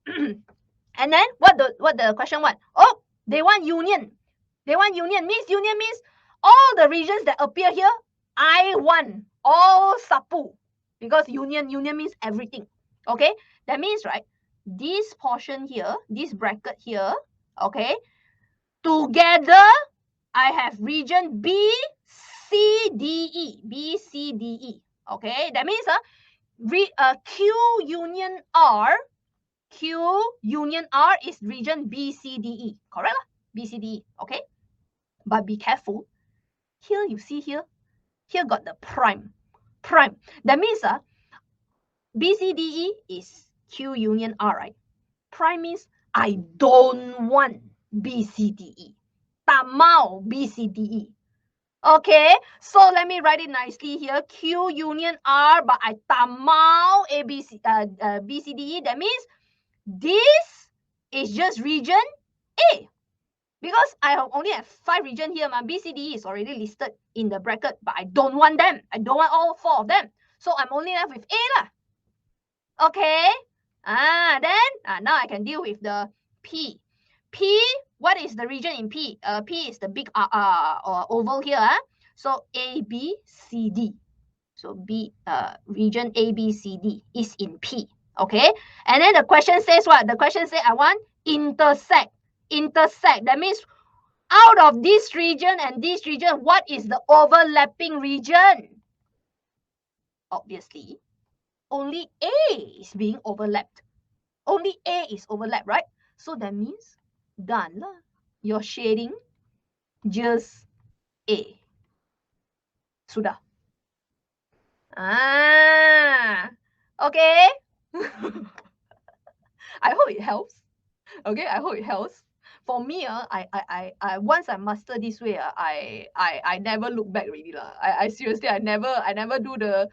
And then what the question want? Oh, they want union. They want union. Union means all the regions that appear here, I want all sapu. Because union means everything. Okay? That means, right, this portion here, this bracket here, okay, together, I have region B, C, D, E. B, C, D, E. Okay? That means Q union R, Q union R is region B, C, D, E. Correct? B, C, D, E. Okay? But be careful. Here, you see here got the prime. Prime. That means B, C, D, E is Q union R, right? Prime means I don't want B, C, D, E. Tamao B, C, D, E. Okay, so let me write it nicely here. Q union R, but I tamao A, B, C, B, C, D, E. That means this is just region A. Because I only have 5 regions here, my B, C, D, E is already listed in the bracket, but I don't want them. I don't want all 4 of them. So I'm only left with A lah. Okay? Then now I can deal with the P. P, what is the region in P? P is the big oval here. So A, B, C, D. So region A, B, C, D is in P. Okay. And then the question says what? The question says I want intersect. Intersect. That means out of this region and this region, what is the overlapping region? Obviously, only A is being overlapped. Only A is overlapped, right? So that means done lah. Your shading just A. Sudah. Okay. I hope it helps. Okay, I hope it helps. For me, I once I master this way, I never look back really lah. I seriously, I never do the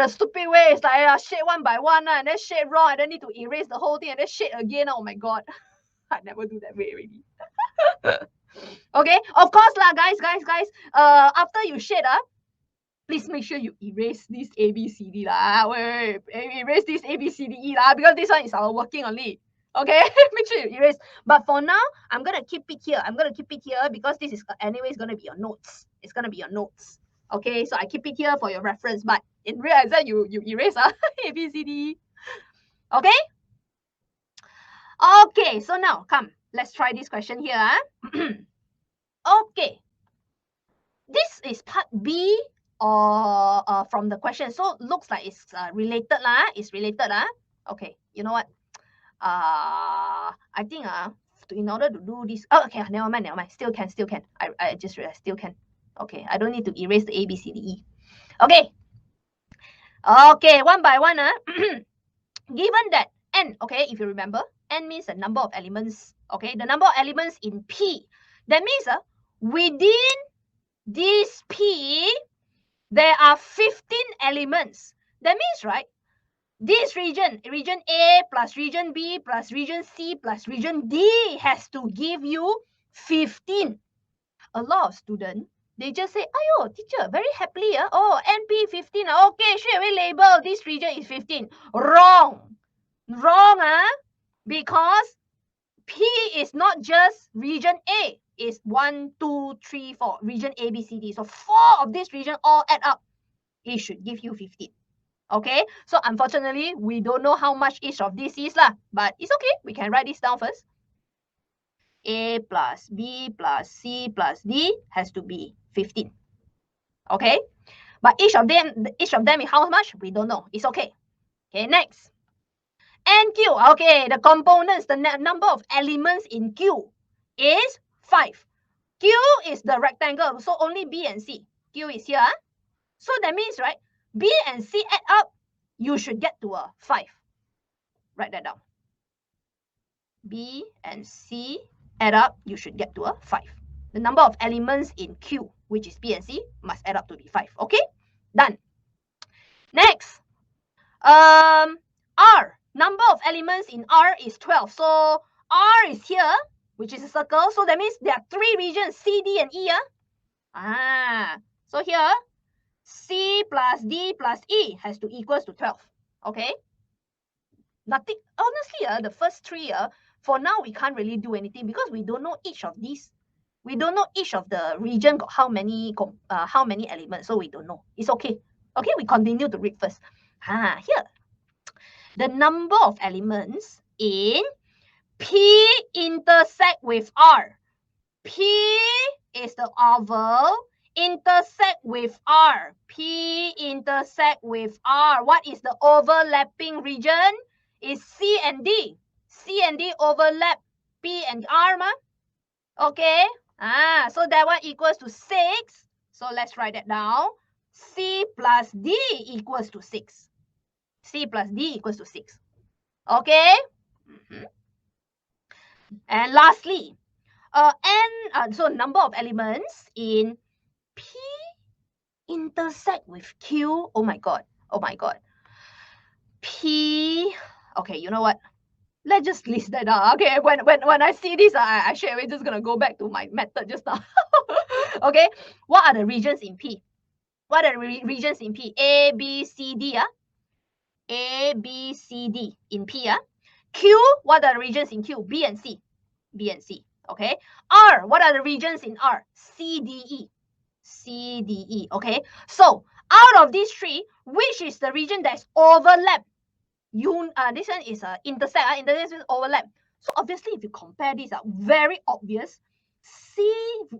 stupid way. It's like shade one by one, and then shade wrong, and then need to erase the whole thing, and then shade again. Oh my god, I never do that way already. Okay, of course lah, guys. After you shade, please make sure you erase this A, B, C, D lah. Wait, erase this A, B, C, D, E lah, because this one is our working only. Okay, make sure you erase. But for now, I'm gonna keep it here. Because this is anyways gonna be your notes. It's gonna be your notes. Okay, so I keep it here for your reference. But in real exam, you erase A, B, C, D, E. Okay. Okay, so now come. Let's try this question here. Okay. This is part B or from the question. So looks like it's related lah. It's related lah. Okay, you know what? I think in order to do this, okay, never mind. Still can. I just realized still can. Okay, I don't need to erase the A, B, C, D, E. Okay. Okay, one by one. Given that n, okay, if you remember, n means the number of elements. Okay, the number of elements in P. That means within this P, there are 15 elements. That means, right, this region A plus region B plus region C plus region D has to give you 15. A lot of students, they just say, "Ayo, teacher, very happily, NP 15. Okay, straight away label this region is 15. Wrong, because P is not just region A. Is 1, 2, 3, 4 region A, B, C, D. So 4 of this region all add up. It should give you 15. Okay, so unfortunately, we don't know how much each of these is lah. But it's okay. We can write this down first. A plus B plus C plus D has to be 15. Okay, but each of them is how much? We don't know. It's okay. Okay, next. NQ. Okay, the components, the number of elements in Q is 5. Q is the rectangle, so only B and C. Q is here. So that means, right, B and C add up, you should get to a 5. Write that down. B and C add up, you should get to a 5. The number of elements in Q, which is B and C, must add up to be 5. Okay, done. Next, R. Number of elements in R is 12. So R is here, which is a circle. So that means there are 3 regions, C, D, and E. So here, C plus D plus E has to equals to 12. Okay. Nothing. Honestly, the first 3, for now we can't really do anything because we don't know each of these. We don't know each of the region got how many elements. So we don't know. It's okay. Okay, we continue to read first. Here. The number of elements in P intersect with R. P is the oval, intersect with R. P intersect with R. What is the overlapping region? Is C and D. C and D overlap P and R, ma? Okay. So that one equals to 6. So let's write that down. C plus D equals to 6. C plus D equals to 6. Okay. And lastly, so number of elements in P intersect with Q. Oh my god. P. Okay, you know what? Let's just list that out. Okay, when I see this, I straight away just gonna go back to my method just now. Okay, what are the regions in P? What are the regions in P? A, B, C, D. A, B, C, D in P. Q, what are the regions in Q? B and C. B and C. Okay. R, what are the regions in R? C, D, E. C, D, E. Okay. So out of these three, which is the region that is overlap? This one is intersect. Intersect is overlap. So obviously, if you compare these, very obvious.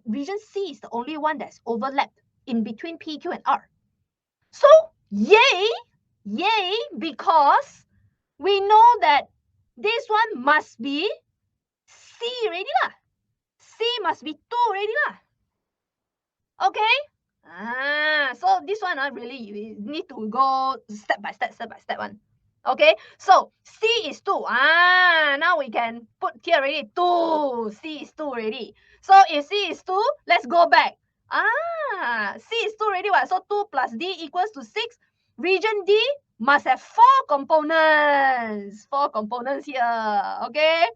Region C is the only one that's overlapped in between P, Q, and R. So yay, because we know that this one must be C already lah. C must be 2 already lah. Okay? So this one really you need to go step by step one. Okay, so C is 2. Now we can put here already 2. C is 2 already. So if C is 2, let's go back. C is 2 already. So 2 plus D equals to 6. Region D must have 4 components. 4 components here. Okay.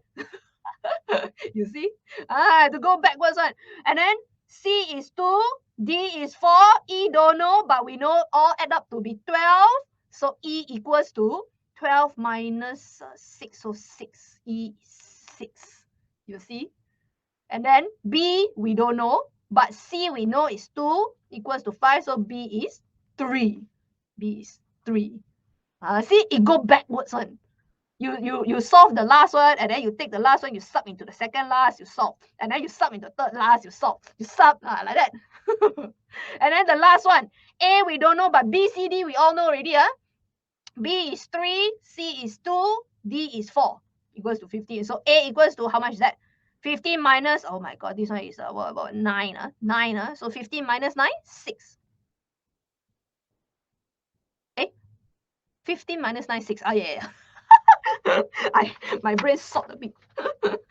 You see? To go backwards one. And then C is 2, D is 4, E don't know, but we know all add up to be 12. So E equals to 12 minus 6, so 6. E is 6. You see? And then B, we don't know, but C we know is 2 equals to 5, so B is 3. B is 3. See, it go backwards one. You solve the last one, and then you take the last one, you sub into the second last, you solve. And then you sub into the third last, you solve. You sub like that. And then the last one, A we don't know, but B, C, D we all know already. B is 3, C is 2, D is 4, equals to 15. So A equals to how much is that? 15 minus, oh my god, this one is what about 9? 9. So 15 minus 9, 6. 15 minus 9, 6. Yeah. My brain sort a bit.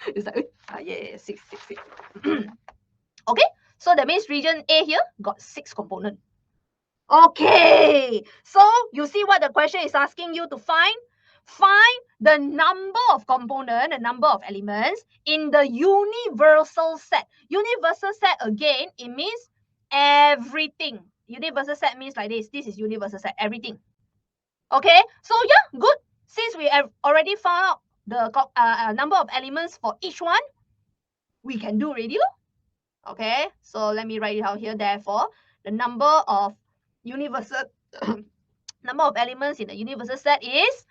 It's like, yeah, 6. Okay, so that means region A here got 6 components. Okay, so you see what the question is asking you to find? Find the number of components, the number of elements in the universal set. Universal set, again, it means everything. Universal set means like this. This is universal set, everything. Okay, so yeah, good. Since we have already found out the number of elements for each one, we can do already. Okay, so let me write it out here. Therefore, the number of universal number of elements in the universal set is,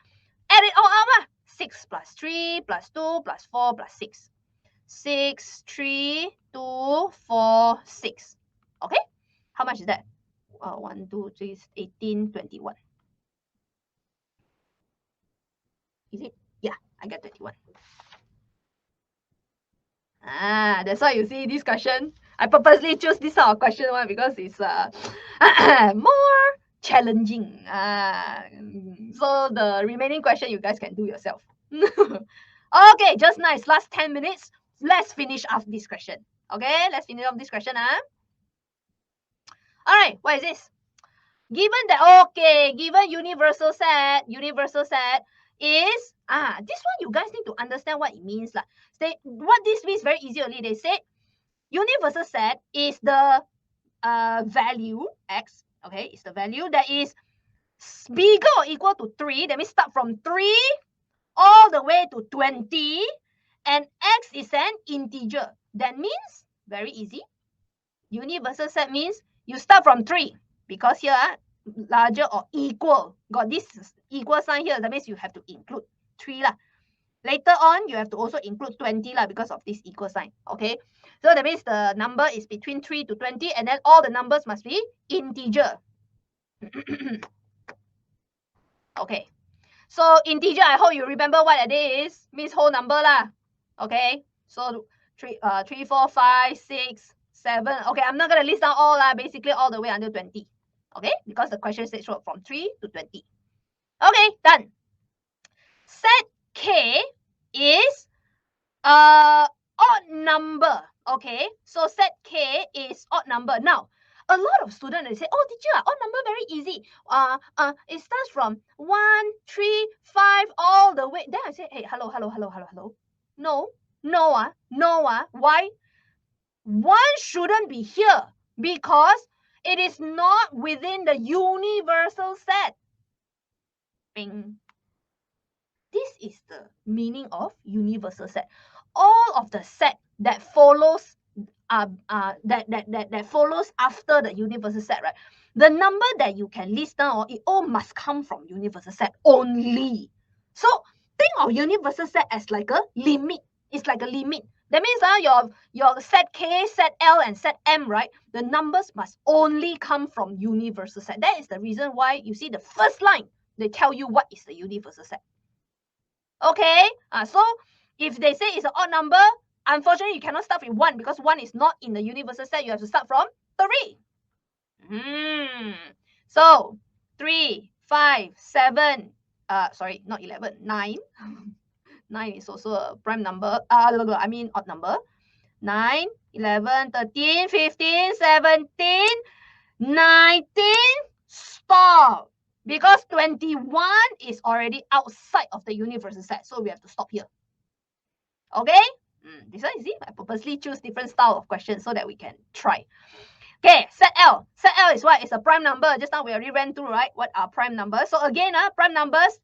add it all up. 6 plus 3 plus 2 plus 4 plus 6. 6, 3, 2, 4, 6. Okay, how much is that? 1, 2, 3, 18, 21. Is it? Yeah, I get 21. That's why you see this question. I purposely choose this sort of question one because it's more challenging. So the remaining question you guys can do yourself. Okay, just nice. Last 10 minutes. Let's finish off this question. Okay, let's finish off this question. All right, what is this? Given that, given universal set is, this one you guys need to understand what it means. What this means very easy only. They said universal set is the value x, okay, is the value that is bigger or equal to 3. That means start from 3 all the way to 20, and x is an integer. That means, very easy, universal set means you start from 3, because here larger or equal, got this equal sign here, that means you have to include 3 lah. Later on, you have to also include 20 lah, because of this equal sign. Okay, so that means the number is between 3 to 20, and then all the numbers must be integer. Okay, so integer, I hope you remember what that is. Means whole number lah. Okay, so 3, 4, 5, 6, 7. Okay, I'm not gonna list down all lah. Basically all the way until 20. Okay, because the question says from 3 to 20. Okay, done. Set K is odd number. Okay, so set K is odd number. Now, a lot of students, they say, oh, teacher, odd number very easy. It starts from 1, 3, 5, all the way. Then I say, hey, hello. No. Why? 1 shouldn't be here because it is not within the universal set. Bing. This is the meaning of universal set. All of the set that follows that follows after the universal set, right? The number that you can list down, it all must come from universal set only. So think of universal set as like a limit. It's like a limit. That means your set K, set L, and set M, right? The numbers must only come from universal set. That is the reason why you see the first line, they tell you what is the universal set. Okay, so if they say it's an odd number, unfortunately, you cannot start with 1 because 1 is not in the universal set. You have to start from 3. So 3, 5, 7, sorry, not 11, 9. 9 is also a prime number. I mean odd number. 9, 11, 13, 15, 17, 19. Stop. Because 21 is already outside of the universal set. So we have to stop here. Okay? This one, you see, I purposely choose different style of questions so that we can try. Okay, set L. Set L is what? It's a prime number. Just now we already ran through, right? What are prime numbers? So again, prime numbers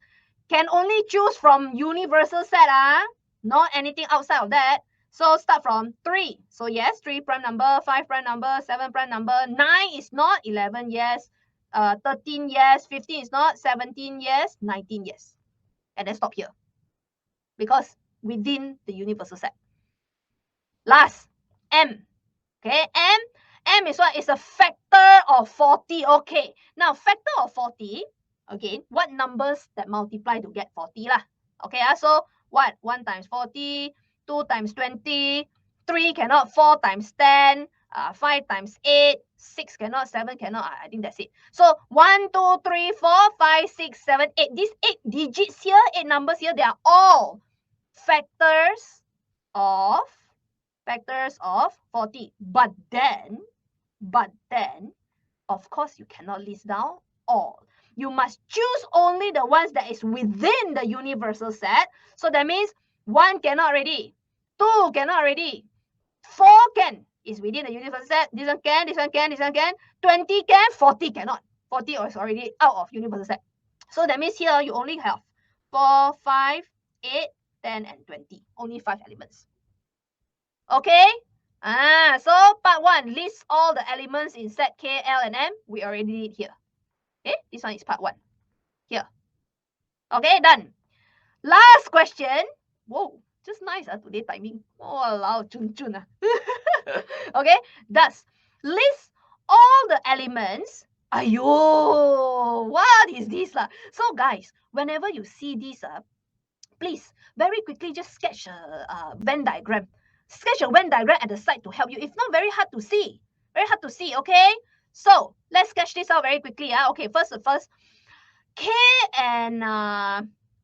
can only choose from universal set, not anything outside of that. So start from 3. So yes, 3 prime number, 5 prime number, 7 prime number, 9 is not, 11 yes, 13 yes, 15 is not, 17 yes, 19 yes. And then stop here. Because within the universal set. Last, M. Okay, M is what? It's a factor of 40. Okay, now factor of 40, again, what numbers that multiply to get 40 lah? Okay, so what? 1 times 40, 2 times 20, 3 cannot, 4 times 10, 5 times 8, 6 cannot, 7 cannot. I think that's it. So 1, 2, 3, 4, 5, 6, 7, 8. These 8 digits here, 8 numbers here, they are all factors of 40. But then, of course, you cannot list down all. You must choose only the ones that is within the universal set. So that means 1 cannot already, 2 cannot already, 4 can, is within the universal set. This one can, this one can, this one can, 20 can, 40 cannot. 40 is already out of universal set. So that means here you only have 4, 5, 8, 10, and 20. Only 5 elements. Okay? So part 1, list all the elements in set K, L, and M. We already did here. Okay? This one is part 1. Here. Okay, done. Last question. Whoa, just nice today timing. Oh, wow, chun. Okay, thus, list all the elements. Ayo, what is this lah? So guys, whenever you see this, please, very quickly just sketch a Venn diagram. Sketch a Venn diagram at the side to help you. It's not very hard to see. Very hard to see, okay? So, let's sketch this out very quickly. Okay, first, K and,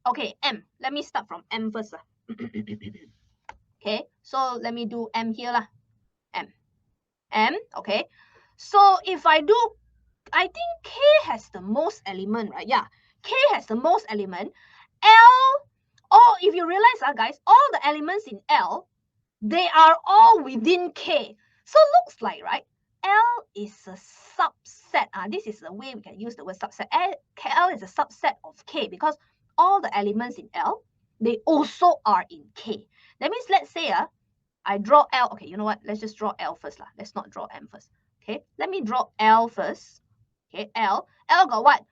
okay, M. Let me start from M first. Okay, so let me do M here lah. M, okay. So, if I do, I think K has the most element, right? Yeah, K has the most element. L, oh, if you realize, guys, all the elements in L, they are all within K. So looks like, right, L is a subset. This is the way we can use the word subset. L is a subset of K because all the elements in L, they also are in K. That means, let's say, I draw L. Okay, you know what? Let's just draw L first. Let's not draw M first. Okay, let me draw L first. Okay, L. L got what?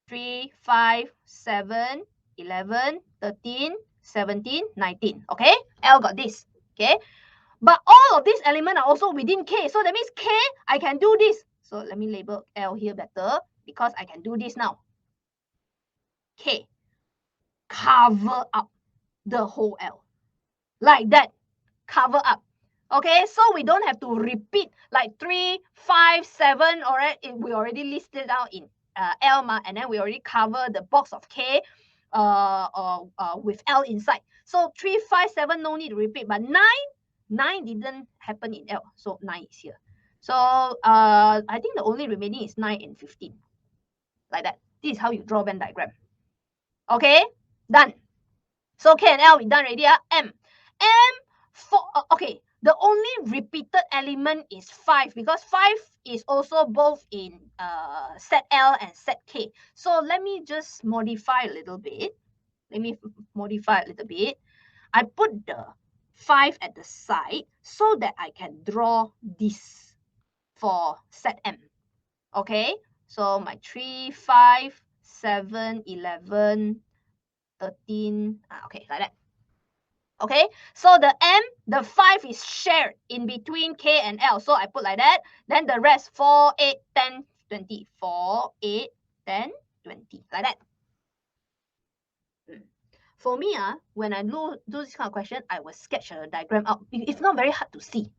3, 5, 7, 11, 13, 17, 19. Okay, L got this. Okay, but all of these elements are also within K. So that means K, I can do this. So let me label L here better because I can do this now. K, cover up the whole L. Like that, cover up. Okay, so we don't have to repeat like 3, 5, 7. All right, we already listed out in L, and then we already cover the box of K with L inside. So 3, 5, 7, no need to repeat. But 9 didn't happen in L, so 9 is here. So I think the only remaining is 9 and 15. Like that. This is how you draw Venn diagram. Okay, done. So K and L we done already. M, okay. The only repeated element is 5 because 5 is also both in set L and set K. So let me just modify a little bit. Let me modify a little bit. I put the 5 at the side so that I can draw this for set M. Okay, so my 3, 5, 7, 11, 13, okay, like that. Okay, so the M, the 5 is shared in between K and L. So I put like that. Then the rest 4, 8, 10, 20. 4, 8, 10, 20. Like that. For me, when I do this kind of question, I will sketch a diagram out. It's not very hard to see.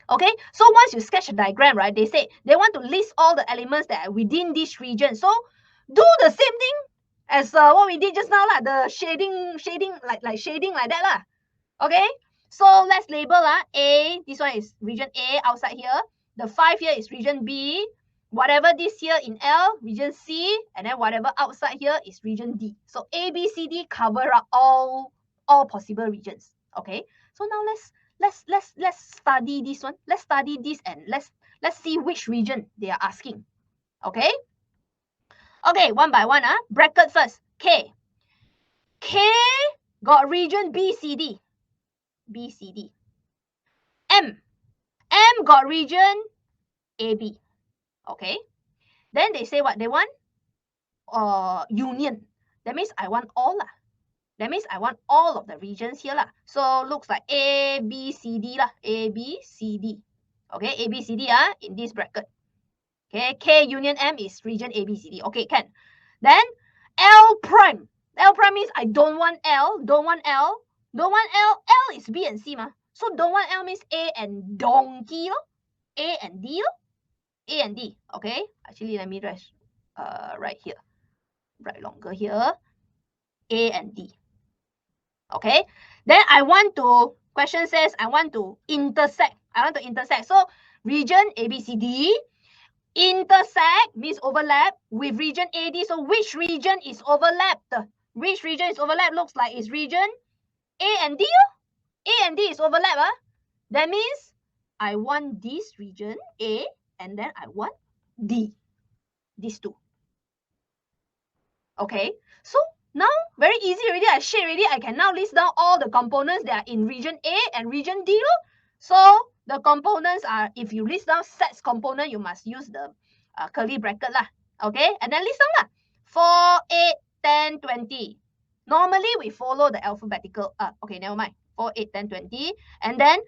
Okay, so once you sketch a diagram, right, they say they want to list all the elements that are within this region. So do the same thing as what we did just now, the shading like shading like that. Okay, so let's label A. This one is region A outside here. The 5 here is region B. Whatever this here in L, region C, and then whatever outside here is region D. So A, B, C, D cover up all possible regions. Okay, so now let's study this one. Let's study this and let's see which region they are asking. Okay. Okay, one by one. Bracket first. K. K got region B, C, D. B, C, D. M. M got region A, B. Okay. Then they say what they want? Union. That means I want all lah. That means I want all of the regions here lah. So looks like A, B, C, D lah. A, B, C, D. Okay, A, B, C, D in this bracket. Okay, K union M is region A, B, C, D. Okay, can. Then L prime. L prime means I don't want L. Don't want L. Don't want L. L is B and C ma. So don't want L means A and donkey lo. A and D lo. A and D. Okay. Actually, let me write right here. Write longer here. A and D. Okay. Then I want to, question says I want to intersect. I want to intersect. So region A, B, C, D. Intersect means overlap with region AD. So which region is overlapped? Which region is overlapped? Looks like it's region A and D. A and D is overlap. That means I want this region A and then I want D. These two. Okay. So now very easy already. I shade already. I can now list down all the components that are in region A and region D. So the components are, if you list down sets component, you must use the curly bracket lah. Okay, and then list down lah. 4, 8, 10, 20. Normally we follow the alphabetical. Okay, never mind. 4, 8, 10, 20. And then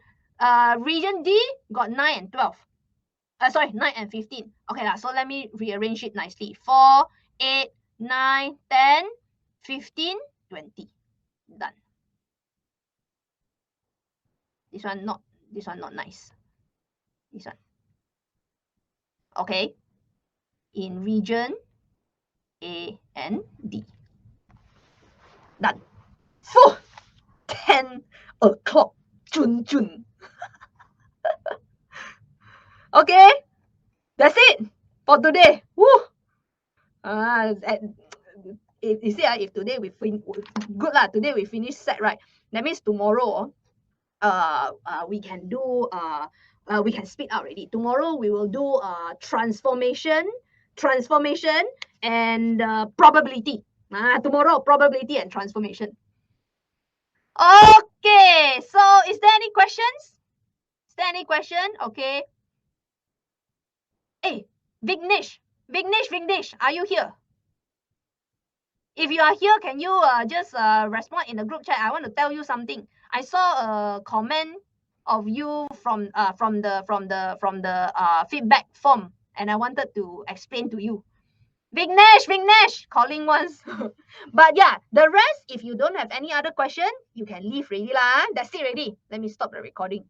region D got 9 and 12. Sorry, 9 and 15. Okay lah. So let me rearrange it nicely. 4, 8, 9, 10, 15, 20. Done. This one not nice. This one. Okay. In region A and D. Done. 10 o'clock. Jun. Okay. That's it for today. Woo. You see, if today we good lah. Today we finish set, right? That means tomorrow we can do we can speak out already. Tomorrow we will do transformation and probability. Tomorrow probability and transformation. Okay, so is there any questions? Is there any question? Okay. Hey, Vignesh, are you here? If you are here, can you just respond in the group chat? I want to tell you something. I saw a comment of you from the feedback form, and I wanted to explain to you. Vignesh, calling once. But yeah, the rest, if you don't have any other question, you can leave already lah. That's it already. Let me stop the recording.